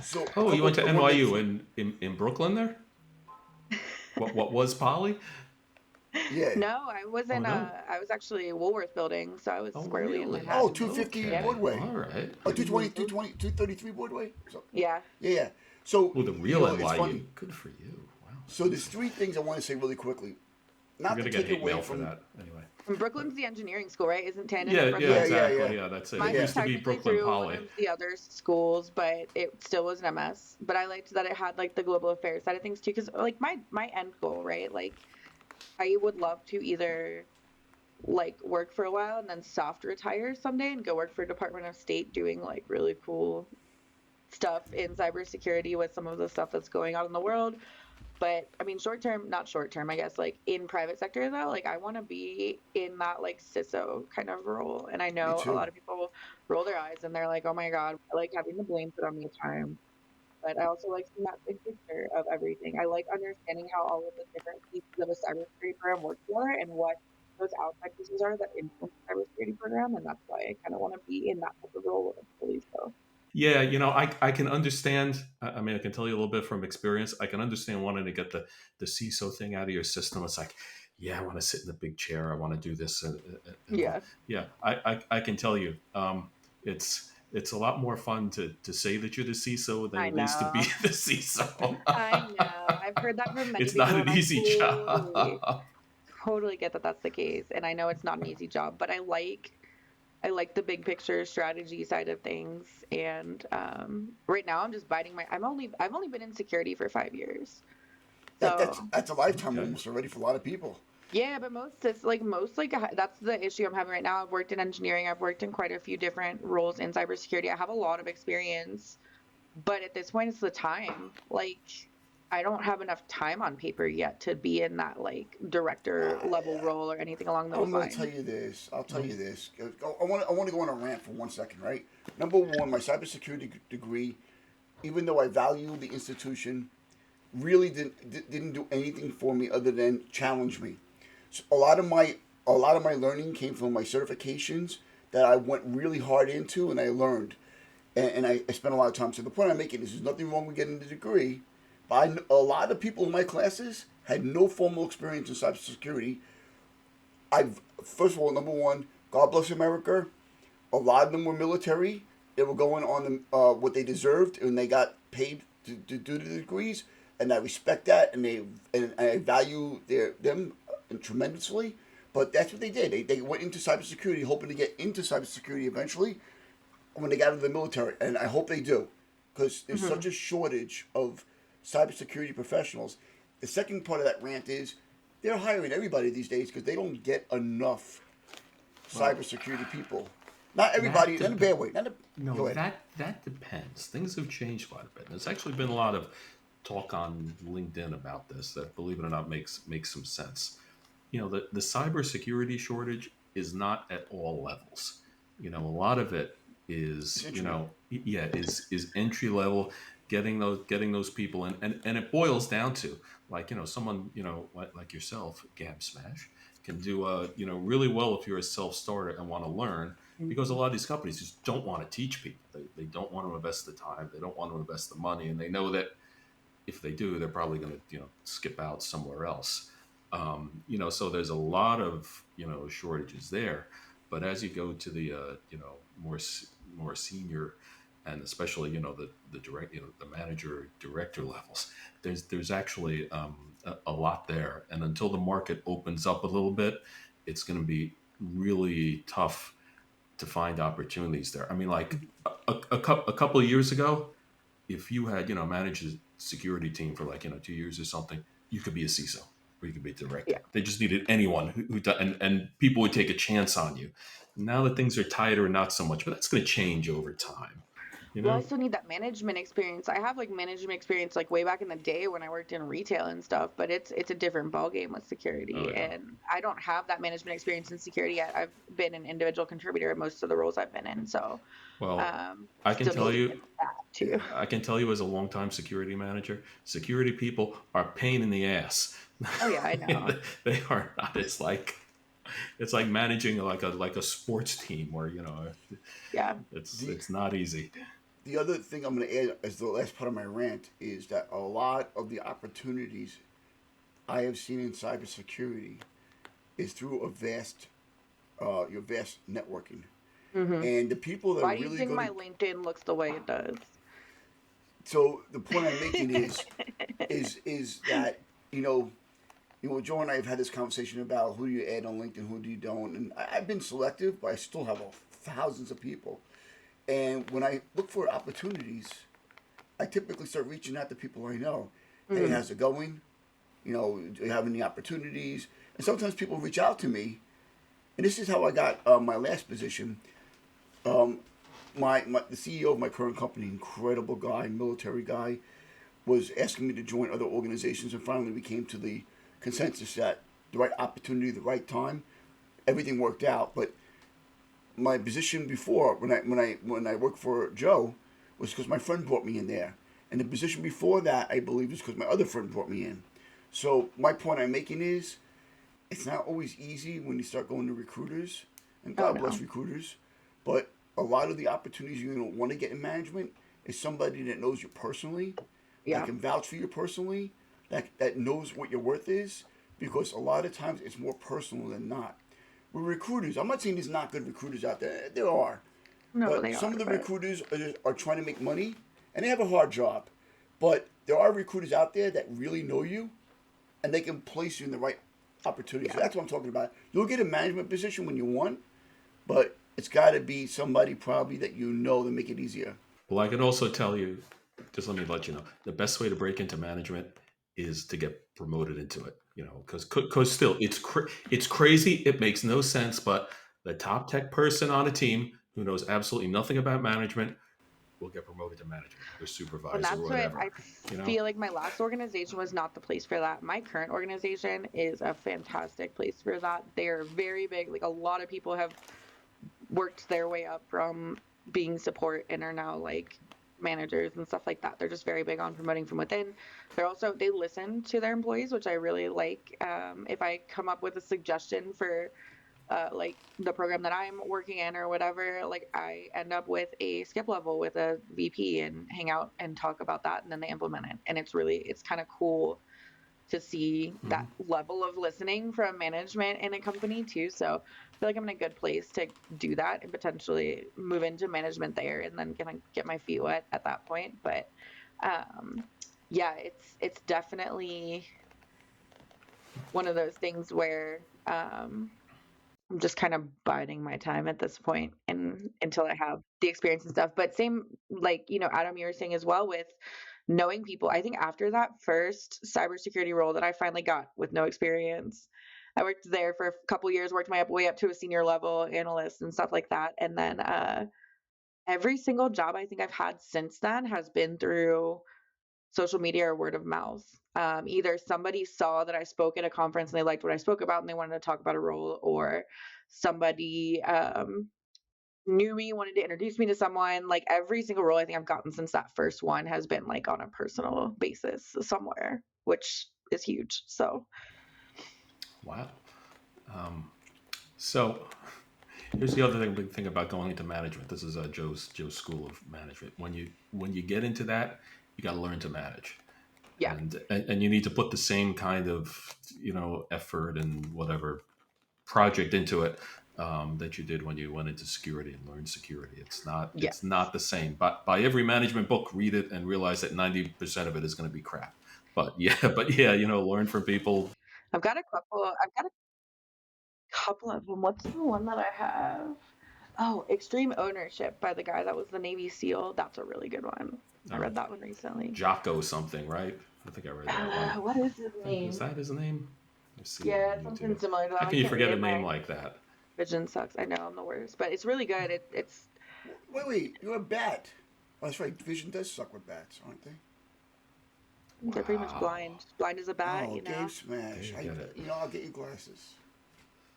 So a Oh, you couple went of to I wanted NYU to, in Brooklyn there? What was Poly? yeah. No, I was Oh in no. I was actually Woolworth building, so I was Oh squarely in really? Oh, Manhattan. 250 Yeah. Okay. Broadway. All right. Oh, 220, Hmm. 220, 233 Broadway. So, Yeah. yeah, yeah. So, Oh, the you real know, it's funny. NYU. Good for you. Wow, So there's that's three things I want to say really quickly. you're Not to gonna get take hate away mail for from, that anyway. And Brooklyn's the engineering school, right? Isn't Tandon in Yeah, yeah, yeah, Brooklyn? yeah, yeah, exactly. Yeah, that's it. It Mine was yeah. used to be technically Brooklyn through one Poly. of the other schools, but it still was an MS. But I liked that it had like the global affairs side of things too, because like my end goal, right? Like I would love to either like work for a while and then soft retire someday and go work for Department of State doing like really cool stuff in cybersecurity with some of the stuff that's going on in the world. But I mean, short term, not short term, I guess, like in private sector though, like I want to be in that like CISO kind of role. And I Me know a too. lot of people roll their eyes and they're like, oh my God, I like having the blame put on me at times. But I also like seeing that big picture of everything. I like understanding how all of the different pieces of a cybersecurity program work together and what those outside pieces are that influence the cybersecurity program. And that's why I kind of want to be in that type of role eventually. So Yeah, I can understand. I mean, I can tell you a little bit from experience. I can understand wanting to get the CISO thing out of your system. It's like, yeah, I want to sit in the big chair. I want to do this and all. yeah, Yeah, I can tell you, it's a lot more fun to say that you're the CISO than I it is to be know. the CISO. I know. I've heard that from many It's not people, an and I easy job. totally get that that's the case. And I know it's not an easy job, but I like the big picture strategy side of things. And right now, I'm just biding my. I've only been in security for 5 years, That so that's a lifetime Okay. almost already for a lot of people. yeah. But most like that's the issue I'm having right now. I've worked in engineering. I've worked in quite a few different roles in cybersecurity. I have a lot of experience. But at this point, it's the time. Like, I don't have enough time on paper yet to be in that like director level I, role or anything along those I'm going to tell lines. you this. I'll tell Well, you this. I want to go on a rant for 1 second, right? Number one, my cybersecurity degree, even though I value the institution, really didn't do anything for me other than challenge me. So a lot of my learning came from my certifications that I went really hard into and I learned, and I spent a lot of time. So the point I'm making is, there's nothing wrong with getting the degree, but a lot of people in my classes had no formal experience in cybersecurity. I've First of all, number one, God bless America. A lot of them were military. They were going on what they deserved, and they got paid to do the degrees. And I respect that, and I value them tremendously. But that's what they did. They went into cybersecurity, hoping to get into cybersecurity eventually when they got out of the military, and I hope they do, because there's Hmm. such a shortage of cybersecurity professionals. The second part of that rant is they're hiring everybody these days because they don't get enough well, cybersecurity people. Not that everybody, not in a dep- bad way. Not a, no, Go ahead. that depends. Things have changed quite a bit. There's actually been a lot of talk on LinkedIn about this that, believe it or not, makes some sense. The cybersecurity shortage is not at all levels. A lot of it It's is, entry. yeah, is entry level, getting those people in, and it boils down to, like, someone, like yourself, Gab Smash, can do really well if you're a self starter and want to learn, because a Hmm. lot of these companies just don't want to teach people. They don't want to invest the time, they don't want to invest the money, and they know that if they do, they're probably going to skip out somewhere else. So there's a lot of shortages there. But as you go to the more senior, and especially the direct the manager director levels, there's actually a lot there. And until the market opens up a little bit, it's going to be really tough to find opportunities there. I mean, like a couple of years ago, if you had managed a security team for like 2 years or something, you could be a CISO or you could be a director. Yeah. They just needed anyone and people would take a chance on you. Now that things are tighter, not so much, but that's going to change over time. You Well, I know? still need that management experience. I have like management experience like way back in the day when I worked in retail and stuff, but it's a different ballgame with Oh security. yeah. And I don't have that management experience in security yet. I've been an individual contributor in most of the roles I've been in. So Well, I can still tell need to you, get that too. Yeah. I can tell you as a longtime security manager, security people are a pain in the ass. Oh yeah, I know. They are not. It's like, It's like managing like a sports team where Yeah. The it's not easy. the other thing I'm going to add as the last part of my rant is that a lot of the opportunities I have seen in cybersecurity is through your vast networking, Hmm. and the people that are Why do you really think going my to. LinkedIn looks the way it does? So the point I'm making is that you know Joe and I have had this conversation about who do you add on LinkedIn, who do you don't, and I've been selective, but I still have thousands of people. And when I look for opportunities, I typically start reaching out to people I know. Hey, Hmm. how's it going? Do you have any opportunities? And sometimes people reach out to me, and this is how I got my last position. Um, the CEO of my current company, incredible guy, military guy, was asking me to join other organizations, and finally we came to the consensus that the right opportunity, the right time, everything worked out. But my position before, when I worked for Joe, was because my friend brought me in there, and the position before that, I believe, was because my other friend brought me in. So my point I'm making is, it's not always easy when you start going to recruiters, and Oh God bless no. recruiters, but a lot of the opportunities you're going to want to get in management is somebody that knows you personally, that Yeah. can vouch for you personally, that knows what your worth is, because a lot of times it's more personal than not. With recruiters, I'm not saying there's not good recruiters out there. There are. No, But they some are, of the but recruiters are trying to make money, and they have a hard job. But there are recruiters out there that really know you, and they can place you in the right opportunity. So yeah. that's what I'm talking about. You'll get a management position when you want, but it's got to be somebody probably that you know to make it easier. Well, I can also tell you, just let me let you know, the best way to break into management is to get promoted into it. Because still, it's crazy. It makes no sense. But the top tech person on a team who knows absolutely nothing about management will get promoted to management or And supervisor or that's what I whatever. You know, feel like my last organization was not the place for that. My current organization is a fantastic place for that. They're very big. Like a lot of people have worked their way up from being support and are now like managers and stuff like that. They're just very big on promoting from within. They listen to their employees, which I really like. If I come up with a suggestion for like the program that I'm working in or whatever, like I end up with a skip level with a VP and hang out and talk about that, and then they implement it. And it's kind of cool to see that hmm level of listening from management in a company too. So I feel like I'm in a good place to do that and potentially move into management there and then get my feet wet at that point. But um, yeah, it's definitely one of those things where I'm just kind of biding my time at this point and until I have the experience and stuff. But same like, Adam, you were saying as well with knowing people. I think after that first cybersecurity role that I finally got with no experience, I worked there for a couple years, worked my way up to a senior level analyst and stuff like that. And then every single job I think I've had since then has been through social media or word of mouth. Either somebody saw that I spoke at a conference and they liked what I spoke about and they wanted to talk about a role, or somebody knew me, wanted to introduce me to someone. Like every single role I think I've gotten since that first one has been like on a personal basis somewhere, which is huge. So, wow. Um, so here's the other big thing about going into management. This is Joe's school of management. When you get into that, you got to learn to manage, yeah, and you need to put the same kind of effort and whatever project into it that you did when you went into security and learned security. yes. It's not the same. But by every management book, read it and realize that 90% of it is going to be crap. But yeah, learn from people. I've got a couple of them. What's the one that I have? Oh, Extreme Ownership by the guy that was the Navy SEAL. That's a really good one. I Uh, read that one recently. Jocko something, right? I think I read that one. What is his I think was name? that his name? Let's see it Yeah, on it's something YouTube. similar to How that. I can you can't read forget a it. name My like that? vision sucks. I know I'm the worst, but it's really good. It's Wait, you're a bat. Oh, that's right. Vision does suck with bats, aren't they? they're pretty much Wow. blind. Blind as a bat, Oh, Game There Smash. you get it. I'll get you glasses.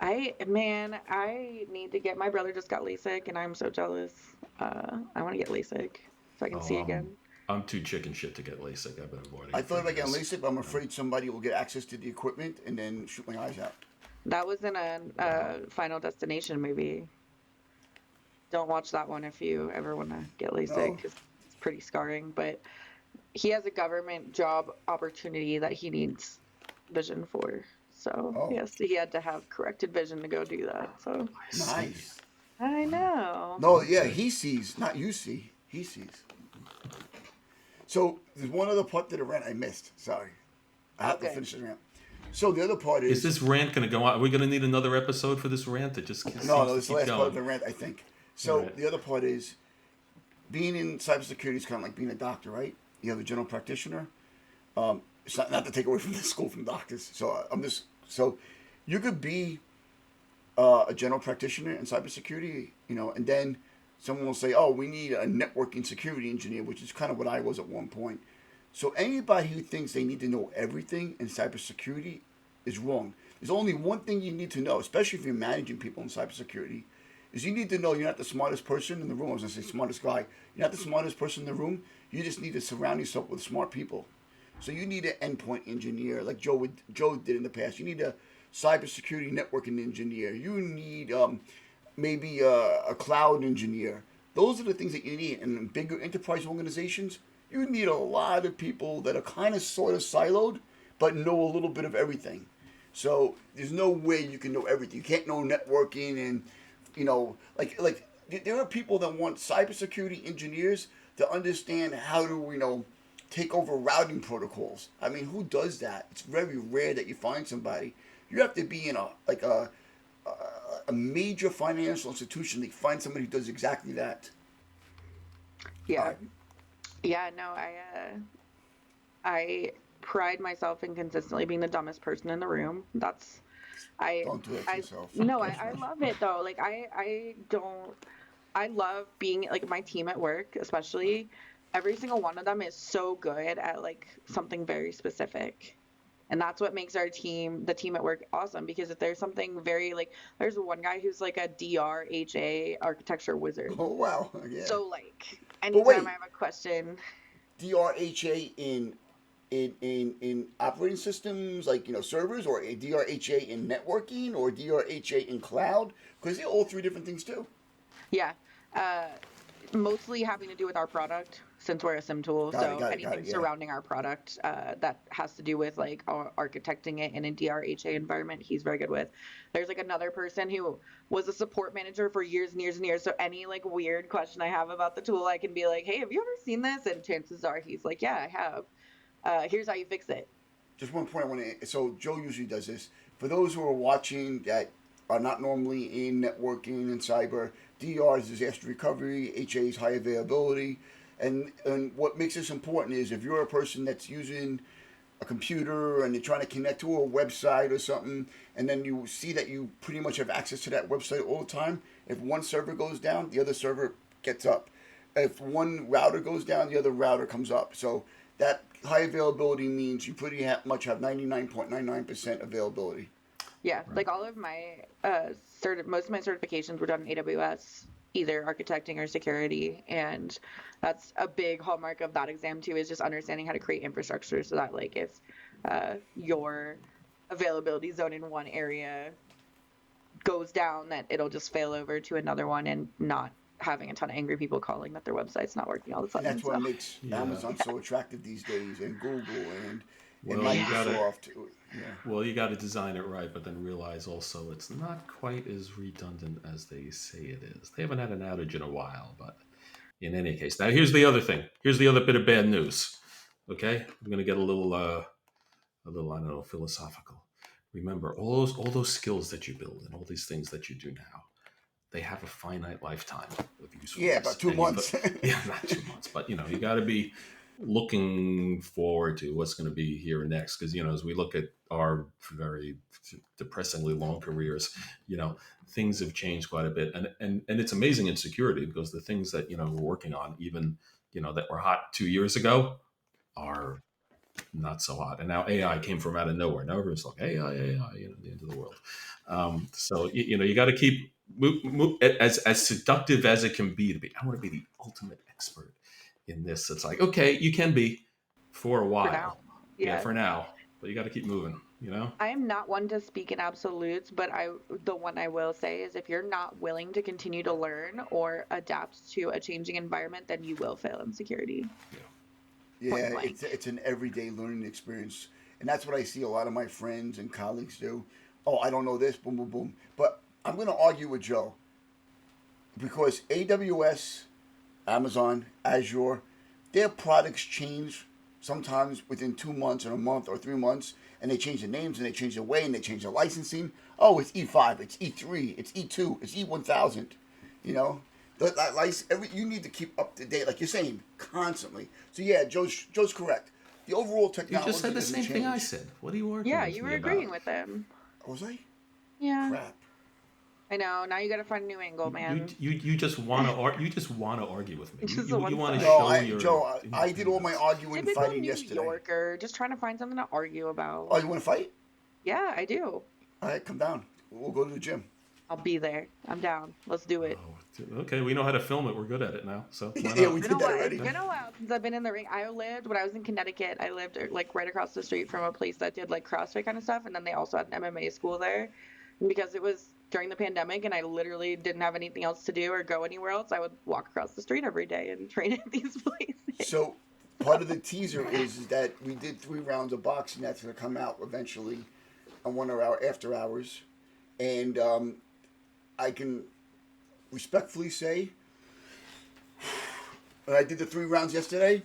I need to get my brother just got LASIK and I'm so jealous. I want to get LASIK so I can Oh, see again. I'm too chicken shit to get LASIK. I've been avoiding I it for thought about getting years. LASIK, but I'm Um, afraid somebody will get access to the equipment and then shoot my eyes out. That was in Wow. a Final Destination movie. Don't watch that one if you ever want to get LASIK No. because it's pretty scarring. But he has a government job opportunity that he needs vision for. So Oh, yes, he had to have corrected vision to go do that. So I see. nice. I Wow. know. No, yeah, Okay. he sees, not you see. He sees. So there's one other part to the rant I missed. Sorry, I have to Okay. finish the rant. So the other part Is is this rant going to go on? Are we going to need another episode for this rant? It just no, seems no. to This is the keep last part of going. the rant, I think. All So right. the other part is being in cybersecurity is kind of like being a doctor, right? You have a general practitioner. It's not to take away from the school from doctors. So I'm just so you could be a general practitioner in cybersecurity, and then someone will say, "Oh, we need a networking security engineer," which is kind of what I was at one point. So anybody who thinks they need to know everything in cybersecurity is wrong. There's only one thing you need to know, especially if you're managing people in cybersecurity, is you need to know you're not the smartest person in the room. I was gonna say smartest guy. You're not the smartest person in the room. You just need to surround yourself with smart people. So you need an endpoint engineer, like Joe did in the past. You need a cybersecurity networking engineer. You need maybe a cloud engineer. Those are the things that you need. And in bigger enterprise organizations, you need a lot of people that are kind of sort of siloed, but know a little bit of everything. So there's no way you can know everything. You can't know networking and like there are people that want cybersecurity engineers to understand how to take over routing protocols. I mean, who does that? It's very rare that you find somebody. You have to be in a major financial institution to find somebody who does exactly that. All Yeah. right, Yeah. No, I pride myself in consistently being the dumbest person in the room. I don't do that to I yourself. no, Trust I me. love it though. Like I don't I love being like my team at work, especially every single one of them is so good at like something very specific. And that's what makes the team at work awesome because if there's something very like there's one guy who's like a DRHA architecture wizard. Oh wow, yeah. So like But anytime I wait, have a question, DRHA in operating systems like servers, or a DRHA in networking, or DRHA in cloud, because they're all three different things too. yeah. Uh mostly having to do with our product since we're a sim tool. Got it, So got it, got anything it. Yeah, surrounding our product that has to do with like architecting it in a DRHA environment, he's very good with. There's like another person who was a support manager for years and years and years. So any like weird question I have about the tool, I can be like, hey, have you ever seen this? And chances are he's like, yeah, I have. Here's how you fix it. just one point I want to. So Joe usually does this. For those who are watching that are not normally in networking and cyber, DR is disaster recovery, HA is high availability, and what makes this important is if you're a person that's using a computer and you're trying to connect to a website or something, and then you see that you pretty much have access to that website all the time. If one server goes down, the other server gets up. If one router goes down, the other router comes up. So that high availability means you pretty much have 99.99% availability. Yeah, Right. like all of my most of my certifications were done in AWS, either architecting or security, and that's a big hallmark of that exam too, is just understanding how to create infrastructure so that like if your availability zone in one area goes down, that it'll just fail over to another one and not having a ton of angry people calling that their website's not working all of a And sudden. that's what So makes Yeah. Amazon so attractive these days, and Google and Well, you yeah, gotta Microsoft. Yeah. well, you gotta design it right, but then realize also it's not quite as redundant as they say it is. They haven't had an outage in a while, but in any case, now here's the other thing. Here's the other bit of bad news. Okay, I'm gonna get a little I don't know philosophical. Remember, all those skills that you build and all these things that you do now, they have a finite lifetime of Yeah, usefulness. about two And you've months. yeah, not 2 months, but you got to be looking forward to what's going to be here next. Because as we look at our very depressingly long careers, things have changed quite a bit, and it's amazing in security because the things that we're working on, even that were hot 2 years ago, are not so hot. And now AI came from out of nowhere. Now everyone's like AI, the end of the world. So you got to keep as seductive as it can be to be. I want to be the ultimate expert in this. It's like okay, you can be for a for now. while, yeah, Yeah. for now, but you got to keep moving. You know. I am not one to speak in absolutes, but the one I will say is if you're not willing to continue to learn or adapt to a changing environment, then you will fail in security. Yeah. Point Yeah, blank. it's an everyday learning experience, and that's what I see a lot of my friends and colleagues do. Oh, I don't know this, boom, boom, boom. But I'm going to argue with Joe because AWS, Amazon, Azure, their products change sometimes within 2 months or a month or 3 months, and they change the names and they change the way and they change the licensing. Oh, it's E5, it's E3, it's E2, it's E1000. You know, you need to keep up to date, like you're saying, constantly. So yeah, Joe's correct. The overall You just technology said the doesn't same thing I change. said. What are you arguing Yeah, with you were me about? agreeing with them. Was I? Yeah, Crap. I know. Now you got to find a new angle, man. You just want to you just want to argue with me. Just the You one want to side. No, show your Joe, I did all my independence. arguing Typical fighting New yesterday. Yorker, just trying to find something to argue Oh, about. you want to fight? Yeah, I do. All right, come down. We'll go to the gym. I'll be there. I'm down. Let's do it. Oh, okay. We know how to film it. We're good at it now. So why Yeah, we not? Been did a that while. It's already. been a while since I've been in the ring. When I was in Connecticut, I lived like right across the street from a place that did like CrossFit kind of stuff, and then they also had an MMA school there. And because it was during the pandemic and I literally didn't have anything else to do or go anywhere else, I would walk across the street every day and train at these places. So, part of the teaser is that we did 3 rounds of boxing that's going to come out eventually on one of our after hours. And I can respectfully say, when I did the 3 rounds yesterday,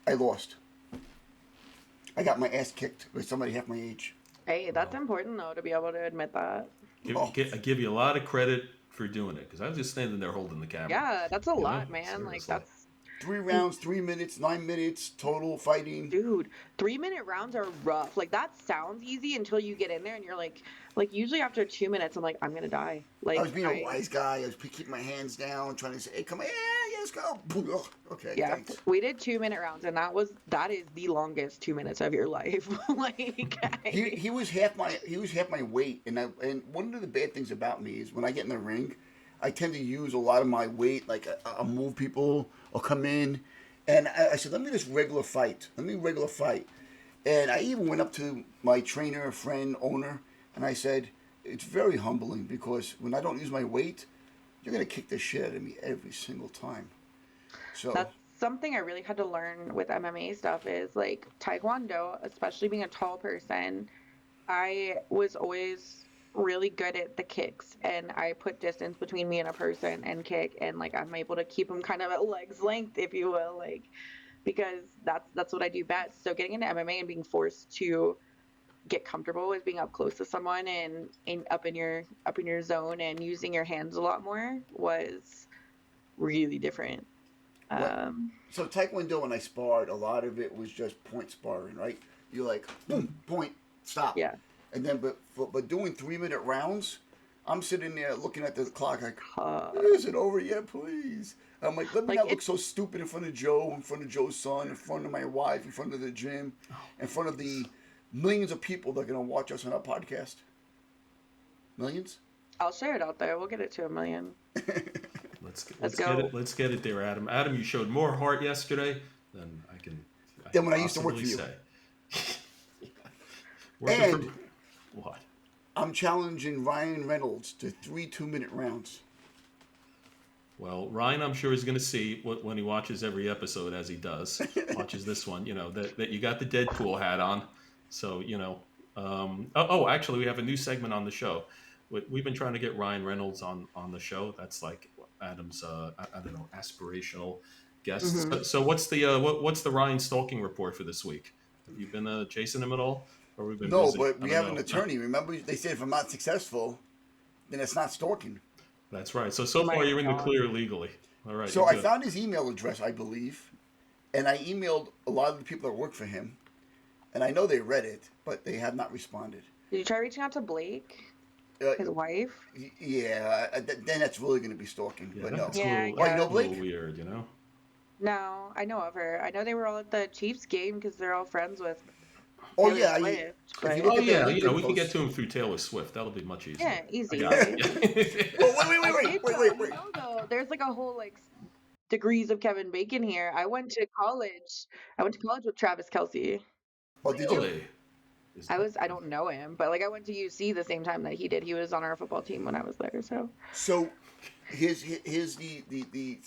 I lost. I got my ass kicked by somebody half my age. Hey, that's Well, important though to be able to admit that. Oh, I give you a lot of credit for doing it because I was just standing there holding the camera. Yeah, that's a You know, lot, man. Like seriously. that's 3 rounds, 3 minutes, 9 minutes total fighting. dude, 3 minute rounds are rough. Like that sounds easy until you get in there and you're like usually after 2 minutes, I'm like, I'm gonna die. I was Like being a wise guy. I was keeping my hands down, trying to say, "Hey, come on, yeah, let's go." Ugh, okay, yeah, thanks. we did 2 minute rounds and that is the longest 2 minutes of your life. Like He was half my weight, and one of the bad things about me is when I get in the ring, I tend to use a lot of my weight. Like I'll move people, I'll come in, and I said, "Let me just regular fight. Let me regular fight." And I even went up to my trainer, friend, owner, and I said, "It's very humbling because when I don't use my weight, you're gonna kick the shit out of me every single time." So that's something I really had to learn with MMA stuff is like Taekwondo, especially being a tall person. I was always really good at the kicks and I put distance between me and a person and kick and like I'm able to keep them kind of at legs length, if you will, like because that's what I do best. So getting into MMA and being forced to get comfortable with being up close to someone and up in your zone and using your hands a lot more was really different. what? Um, So Taekwondo, when I sparred, a lot of it was just point sparring, right? You're like, boom, point, stop, yeah, and then but doing 3 minute rounds, I'm sitting there looking at the clock like, uh, is it over yet, please? I'm like, let me like not look it's so stupid in front of Joe, in front of Joe's son, in front of my wife, in front of the gym, Oh, in front of the millions of people that are gonna watch us on our podcast. Millions. I'll share it out there. We'll get it to 1 million. Let's let's get go. it there, Adam. Adam, you showed more heart yesterday than I Then can when I used to work possibly for you, say. Working for and what? I'm challenging Ryan Reynolds to 3 2 minute rounds. Well, Ryan, I'm sure is going to see when he watches every episode, as he does, watches this one. You know that you got the Deadpool hat on, so you know. Actually, we have a new segment on the show. We've been trying to get Ryan Reynolds on the show. That's like Adam's, I don't know, aspirational guest. Hmm. So what's the what's the Ryan stalking report for this week? Have you been chasing him at all, or we've been No, busy? but I we don't have an know. attorney. Remember, they said if I'm not successful, then it's not stalking. That's right. So He so might far have you're in the gone. clear legally. All right, you're So I good. found his email address, I believe, and I emailed a lot of the people that work for him, and I know they read it, but they have not responded. Did you try reaching out to Blake, Uh, his wife? yeah, then that's really going to be stalking. Yeah, But no. that's a Yeah, I little Oh, you know guess. Blake? weird, you know. No, I know of her. I know they were all at the Chiefs game because they're all friends with Oh Taylor yeah. Swift, If you but look Oh at their yeah, LinkedIn we can get posts. to him through Taylor Swift. That'll be much easier. yeah, I easy, got right? it. Oh I wait, did though. wait, You wait. know though, there's like a whole like degrees of Kevin Bacon here. I went to college. I went to college with Travis Kelsey. Oh, did you? Really? Is that I don't know him, but like I went to UC the same time that he did. He was on our football team when I was there, so So here's the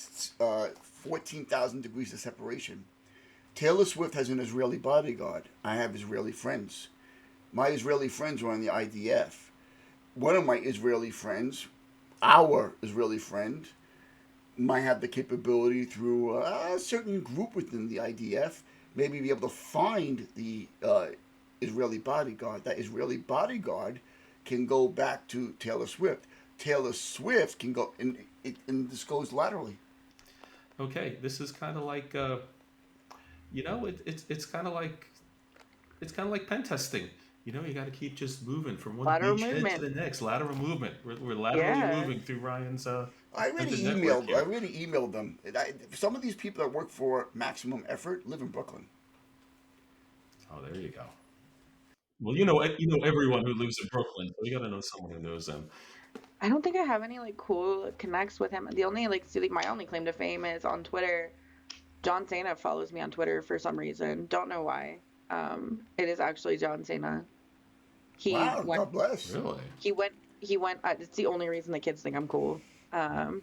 14,000 degrees of separation. Taylor Swift has an Israeli bodyguard. I have Israeli friends. My Israeli friends are on the IDF. One of my Israeli friends, our Israeli friend, might have the capability through a certain group within the IDF, maybe be able to find the Israeli bodyguard. That Israeli bodyguard can go back to Taylor Swift. Taylor Swift can go, and this goes laterally. okay? This is kind of like it's kind of like pen testing. You got to keep just moving from one lateral beachhead to movement. the next. Lateral movement. We're laterally Yeah. moving through Ryan's I extended already network emailed. I here. already emailed them. Some of these people that work for Maximum Effort live in Brooklyn. Oh, there you go. Well, you know everyone who lives in Brooklyn, so you got to know someone who knows them. I don't think I have any like cool connects with him. The only like my only claim to fame is on Twitter. John Cena follows me on Twitter for some reason. Don't know why. It is actually John Cena. He Wow, went. God bless. Really? He went. He went. It's the only reason the kids think I'm cool. Um,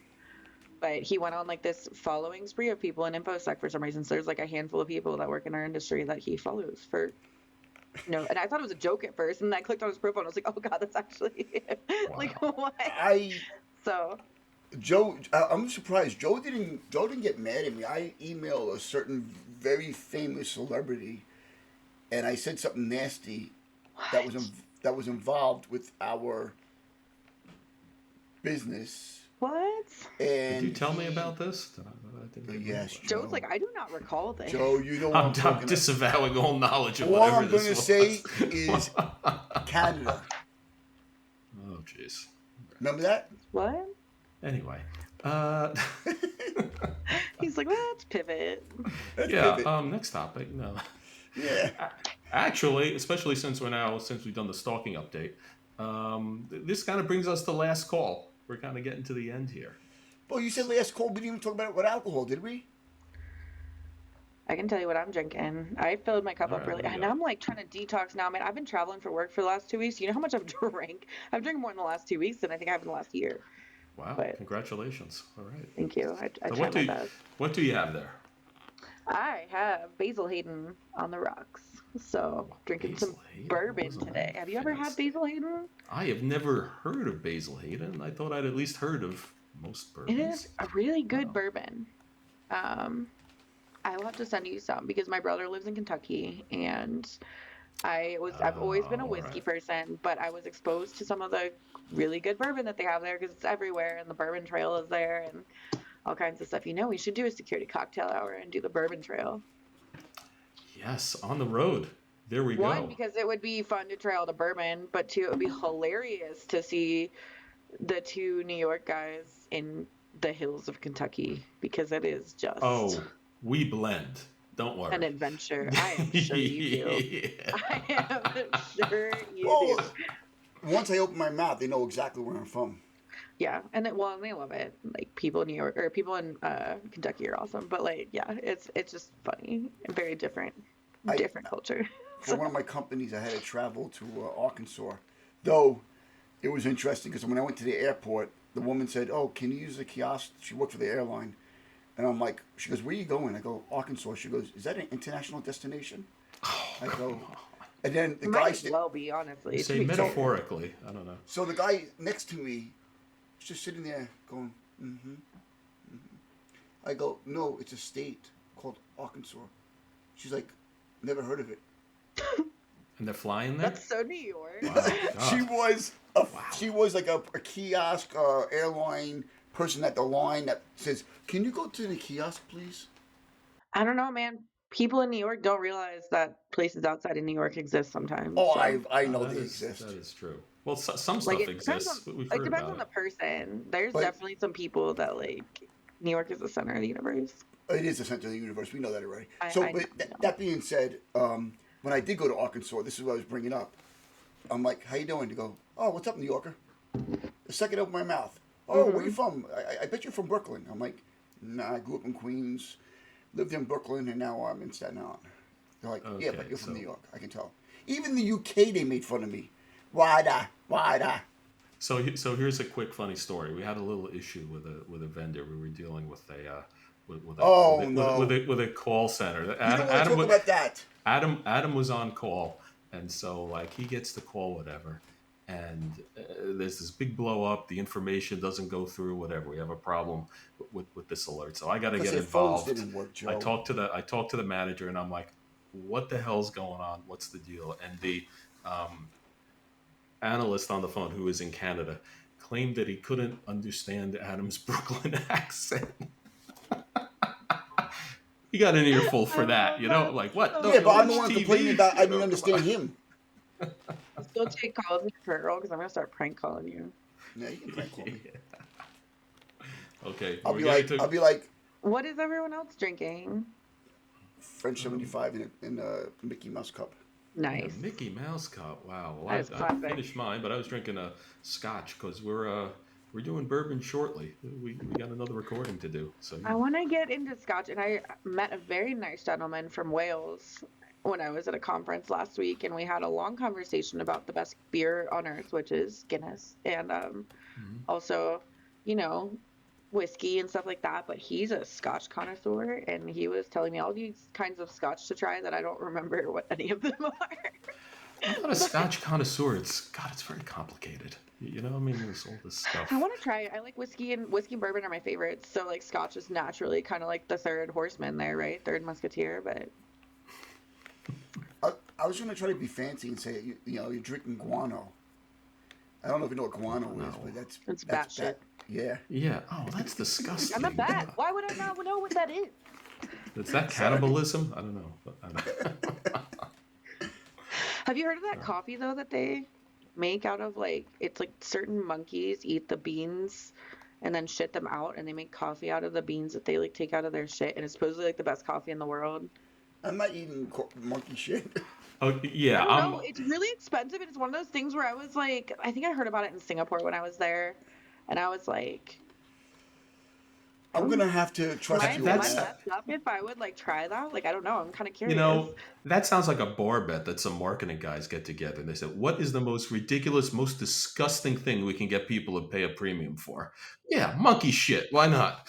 but he went on like this following spree of people in InfoSec for some reason. So there's like a handful of people that work in our industry that he follows for and I thought it was a joke at first, and then I clicked on his profile and I was like, oh god, that's actually like Wow. what? I So Joe, I'm surprised. Joe didn't get mad at me. I emailed a certain very famous celebrity, and I said something nasty that was what? that was involved with our business, What? Did you and tell me he. about this? I didn't get wind Yes, of it. Joe's Joe. like, I do not recall this. Joe, you know what I'm, I'm I'm talking about. disavowing all knowledge of All whatever I'm this gonna was. say is Canada. Oh, jeez. Remember that? What? Anyway, uh, He's like, let's pivot. Let's yeah. pivot. Next topic. No, Yeah. actually, especially since we've done the stalking update, this kind of brings us to last call. We're kind of getting to the end here. Well, you said last call we didn't even talk about it with alcohol, did we? I can tell you what I'm drinking. I filled my cup All up right, really, what do you and got? I'm like trying to detox now. Man, I've been traveling for work for the last 2 weeks. You know how much I've drank? I've drank more in the last 2 weeks than I think I have in the last year. Wow, But congratulations. All right. thank you. I So try my best. what do you have there? I have Basil Hayden on the rocks. So drinking some Basil Hayden. That bourbon wasn't today. that Have you ever had fancy. Basil Hayden? I have never heard of Basil Hayden. I thought I'd at least heard of most It is bourbons. a really good Wow. bourbon. Um, I will have to send you some because my brother lives in Kentucky and I've always been a All whiskey right. person, but I was exposed to some of the really good bourbon that they have there because it's everywhere and the bourbon trail is there and all kinds of stuff. We should do a security cocktail hour and do the bourbon trail. Yes, on the road. There we One, go. because it would be fun to try all the bourbon, but two, it would be hilarious to see the two New York guys in the hills of Kentucky because it is just Oh, we blend. Don't an worry. adventure. I am sure you do. Yeah. I am sure you do. Well, once I open my mouth, they know exactly where I'm from. Yeah, and they love it. Like people in New York or people in Kentucky are awesome, but like yeah, it's just funny and very I different culture. For So one of my companies, I had to travel to Arkansas. Though it was interesting because when I went to the airport, the woman said, "Oh, can you use the kiosk?" She worked for the airline, and I'm like, she goes, "Where are you going?" I go, "Arkansas." She goes, "Is that an international destination?" Oh, I come go, on. and then the might guy. as well be You honestly, to say be So fair. metaphorically. I don't know. so the guy next to me was just sitting there going, "Mm-hmm." I go, "No, it's a state called Arkansas." She's like, "Never heard of it." And they're flying there? That's so New York. Wow. she God. was Wow. she was like a kiosk airline person at the line that says, "Can you go to the kiosk, please?" I don't know, man. People in New York don't realize that places outside of New York exist sometimes. Oh, So I Oh, know they exist, that is true. Well, some like stuff exists. We've it heard depends about on it. the person. There's but definitely some people that like New York is the center of the universe. it is the center of the universe. We know that already. I So, I know, but I know. that being said, when I did go to Arkansas, this is what I was bringing up. I'm like, "How you doing?" To go, "Oh, what's up, New Yorker?" The second I open my mouth, "Oh, where you Hmm. from?" I bet you're from Brooklyn. I'm like, "Nah, I grew up in Queens, lived in Brooklyn, and now I'm in Staten Island." They're like, yeah, but Okay, you're from New so York. I can tell. Even the UK, they made fun of me. Wada, wada. so here's a quick funny story. We had a little issue with a vendor. We were dealing with a Oh no, with a call center. you don't want to talk about that. Adam was on call, and so like he gets the call, whatever, and there's this big blow up. The information doesn't go through, whatever. We have a problem with this alert, so I got to Because get their phones involved. didn't work, Joe. I talked to the manager, and I'm like, "What the hell's going on? What's the deal?" And the um, analyst on the phone, who is in Canada, claimed that he couldn't understand Adam's Brooklyn accent. He got an earful I for that, love you know? that Like, what? so Yeah, Don't you but I'm the watch one much. complaining TV? about I You didn't know, come understand on. him. I'll still take calls as a girl because I'm gonna start prank calling you. Yeah, you can prank call me. Yeah. Okay, I'll we're be getting like, to I'll be like What is everyone else drinking? French um, 75 in a Mickey Mouse cup. in a Nice. Mickey Mouse cup. Wow. Well, That is I classic. finished mine, but I was drinking a Scotch because we're doing bourbon shortly. We got another recording to do, so you I know. want to get into scotch, and I met a very nice gentleman from Wales when I was at a conference last week, and we had a long conversation about the best beer on earth, which is Guinness, and Mhm. also, you know, whiskey and stuff like that. But he's a scotch connoisseur, and he was telling me all these kinds of scotch to try that I don't remember what any of them are. I'm not a But Scotch connoisseur. It's very complicated. You know, I mean, there's all this I stuff. want to try it. I like whiskey and bourbon are my favorites. So like scotch is naturally kind of like the third horseman there, right? Third musketeer, but I was gonna try to be fancy and say you're drinking guano. I don't know if you know what guano is, Guano. but that's it's that's batshit. bat. Yeah. Yeah. Oh, that's I'm a disgusting. bat. Why would I not know what that is? Is that Sorry. cannibalism? I don't know. But I don't... Have you heard of that Uh, coffee though that they make out of like it's like certain monkeys eat the beans and then shit them out and they make coffee out of the beans that they like take out of their shit and it's supposedly like the best coffee in the world. I'm not eating monkey shit. oh I yeah. don't know. It's really expensive and it's one of those things where I was like I think I heard about it in Singapore when I was there and I was like, I'm oh, gonna have to trust you am on I That's that. messed up if I would like try that? Like I don't know. I'm kind of you curious. know that sounds like a bar bet that some marketing guys get together and they said, "What is the most ridiculous, most disgusting thing we can get people to pay a premium for?" Yeah, monkey shit. Why not?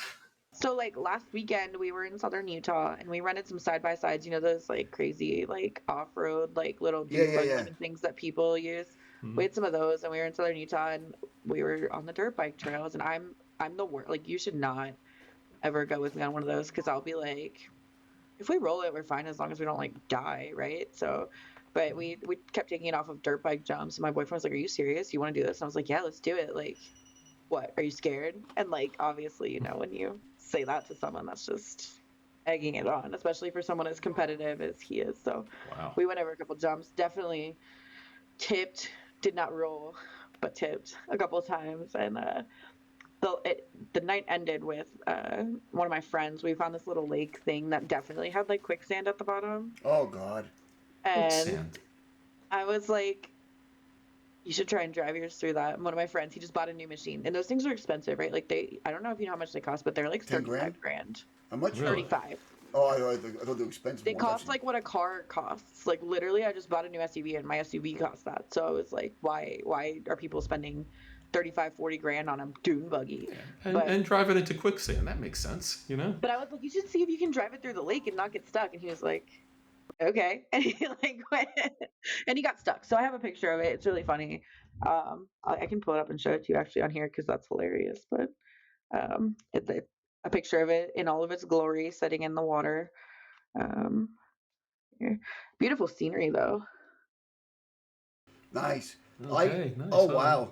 So like last weekend we were in southern Utah and we rented some side by sides, you know, those like crazy like off-road like little Yeah, dune yeah, yeah. buggy things that people use. We Mhm. had some of those and we were in southern Utah and we were on the dirt bike trails and I'm the worst. Like you should not ever go with me on one of those because I'll be like if we roll it we're fine as long as we don't like die, right? So but we kept taking it off of dirt bike jumps and my boyfriend was like, "Are you serious? You want to do this?" And I was like, "Yeah, let's do it." Like what are you scared? And like obviously when you say that to someone that's just egging it on, especially for someone as competitive as he is. So Wow. we went over a couple jumps, definitely tipped, did not roll but tipped a couple times and the night ended with one of my friends. We found this little lake thing that definitely had like quicksand at the bottom Oh God. and Quicksand. I was like, you should try and drive yours through that. And one of my friends, he just bought a new machine. And those things are expensive, right? Like I don't know if you know how much they cost, but they're like 35 10 grand. grand. How much? Really? 35. Oh, I thought the expensive They ones cost actually. like what a car costs. Like literally I just bought a new SUV and my SUV cost that. So I was like, why are people spending 35, 40 grand on a dune buggy? Yeah. But And drive it into quicksand. That makes sense. You know. but I was like, you should see if you can drive it through the lake and not get stuck. And he was like, okay. And he like went and he got stuck. So I have a picture of it. It's really funny. I can pull it up and show it to you actually on here because that's hilarious. But it's a picture of it in all of its glory, sitting in the water. Um, here. Beautiful scenery though. Nice. I Okay. oh Nice. Oh yeah. wow.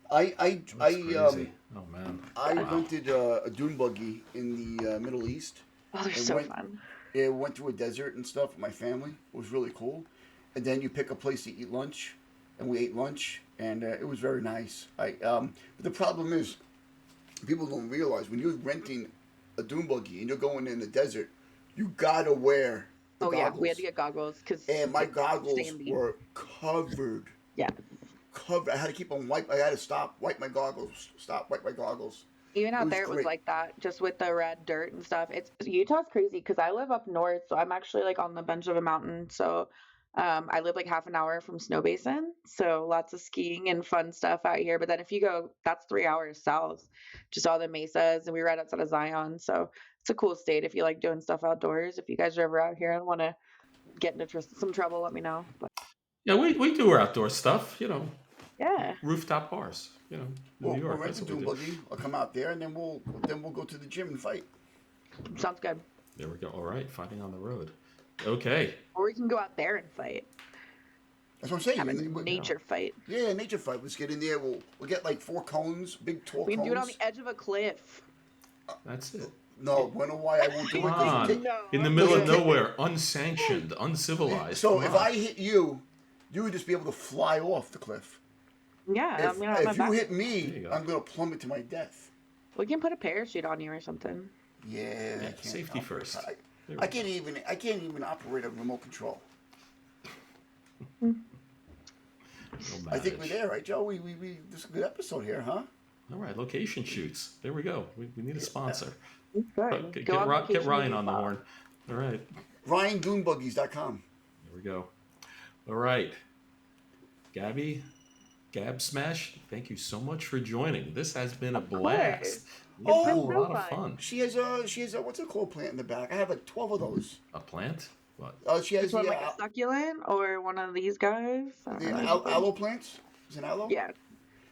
I I That's I crazy. Oh man. I Wow. rented a dune buggy in the Middle East Oh, they're and so fun. went through a desert and stuff with my family. It was really cool. And then you pick a place to eat lunch, and we ate lunch, and it was very nice. But the problem is, people don't realize when you're renting a dune buggy and you're going in the desert, you gotta wear the Oh yeah, we had to goggles. get goggles because And my it's goggles sandy. were covered. Yeah. Covered. I had to keep them wipe. I had to stop, wipe my goggles, stop, wipe my goggles. Even It out was there, it was great. like that, just with the red dirt and stuff. It's Utah's crazy because I live up north, so I'm actually like on the bench of a mountain. So, I live like half an hour from Snow Basin, so lots of skiing and fun stuff out here. But then if you go, that's 3 hours south, just all the mesas, and we're right outside of Zion, so it's a cool state if you like doing stuff outdoors. If you guys are ever out here and want to get into some trouble, let me know. But Yeah, we do our outdoor stuff. yeah, Rooftop bars. In New We'll York, rent that's a what we dune do. buggy. I'll come out there, and then we'll go to the gym and fight. sounds good. There we go. All right, fighting on the road. Okay. Or we can go out there and fight, That's what I'm saying. have a Yeah, nature fight. Yeah, nature fight. Let's get in there. We'll get like 4 cones, big tall We can do it on the cones. edge of a cliff. that's it. No, wanna why I won't Come do it on. No, In the I'm middle because of it take. kidding. nowhere, unsanctioned, uncivilized. So Come if on. I hit you, you would just be able to fly off the cliff. Yeah, I'm If gonna have my if you back. hit There me, you go. I'm gonna plummet to my death. We can put a parachute on you or something. Yeah, Yeah, I can't safety operate. first. There I we go. can't even operate a remote control. Mm, We'll I think we're manage. there, right, Joe? We this is a good episode here, huh? All right, location shoots. There we go. We need a Yeah. sponsor. Good. Go Get, on get vacation with Ryan your on the mom. horn. All right. RyanDuneBuggies.com. There we go. All right. Gabby, Gab Smash, thank you so much for joining. This has been a Of course. blast. We've It's had a been Oh, so lot of fun. fun. she has a what's it called plant in the back? I have like 12 of those. A plant? What? She Which has one, like a succulent or one of these guys? the Or something? aloe plants. Is it an aloe? Yeah, I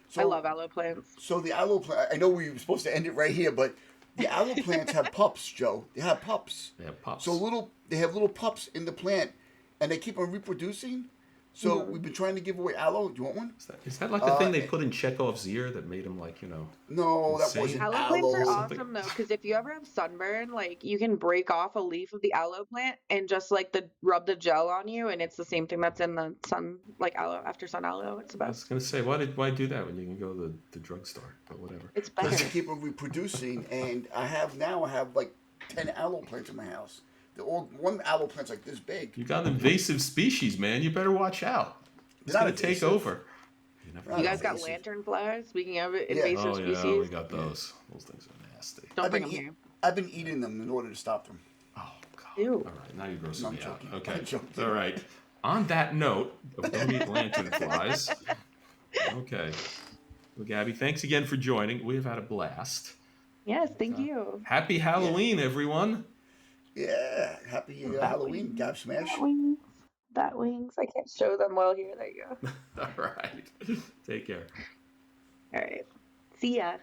So love aloe plants. so the aloe plant. I know we were supposed to end it right here, but the aloe plants have pups, Joe. They have pups. They have So pups. they have little pups in the plant, and they keep on reproducing. So Hmm. we've been trying to give away aloe. Do you want one? Is that like the Uh, thing they put in Chekhov's ear that made him like, no, that insane? wasn't Aloe plants are aloe. Something. awesome though, because if you ever have sunburn, like you can break off a leaf of the aloe plant and just like rub the gel on you, and it's the same thing that's in the sun, like aloe after sun aloe. It's the I was best. gonna say, why do that when you can go to the drugstore? But whatever. It's Because they better. keep on reproducing, and I have like 10 aloe plants in my house. They're all one aloe plant's like this big. You got invasive species, man. You better watch out. It's They're not gonna take invasive. over. You never They're You not know. guys got invasive. lanternflies? Speaking of Yeah. invasive Oh yeah, we species, got Yeah. those. Those things are nasty. don't I've bring been them eat, here. I've been eating them in order to stop them. Oh God. Ew. All right, now you're No, grossing I'm me out. joking. Okay. I'm joking. All right. On that note of don't eat lanternflies. Okay. Well, Gabby, thanks again for joining. We have had a blast. Yes, And, thank you. happy Yeah. Halloween, everyone. Yeah. Happy Bat Halloween, wings. Gab Bat Smash. wings. Bat wings. I can't show them well here. There you go. All right. Take care. All right. See ya.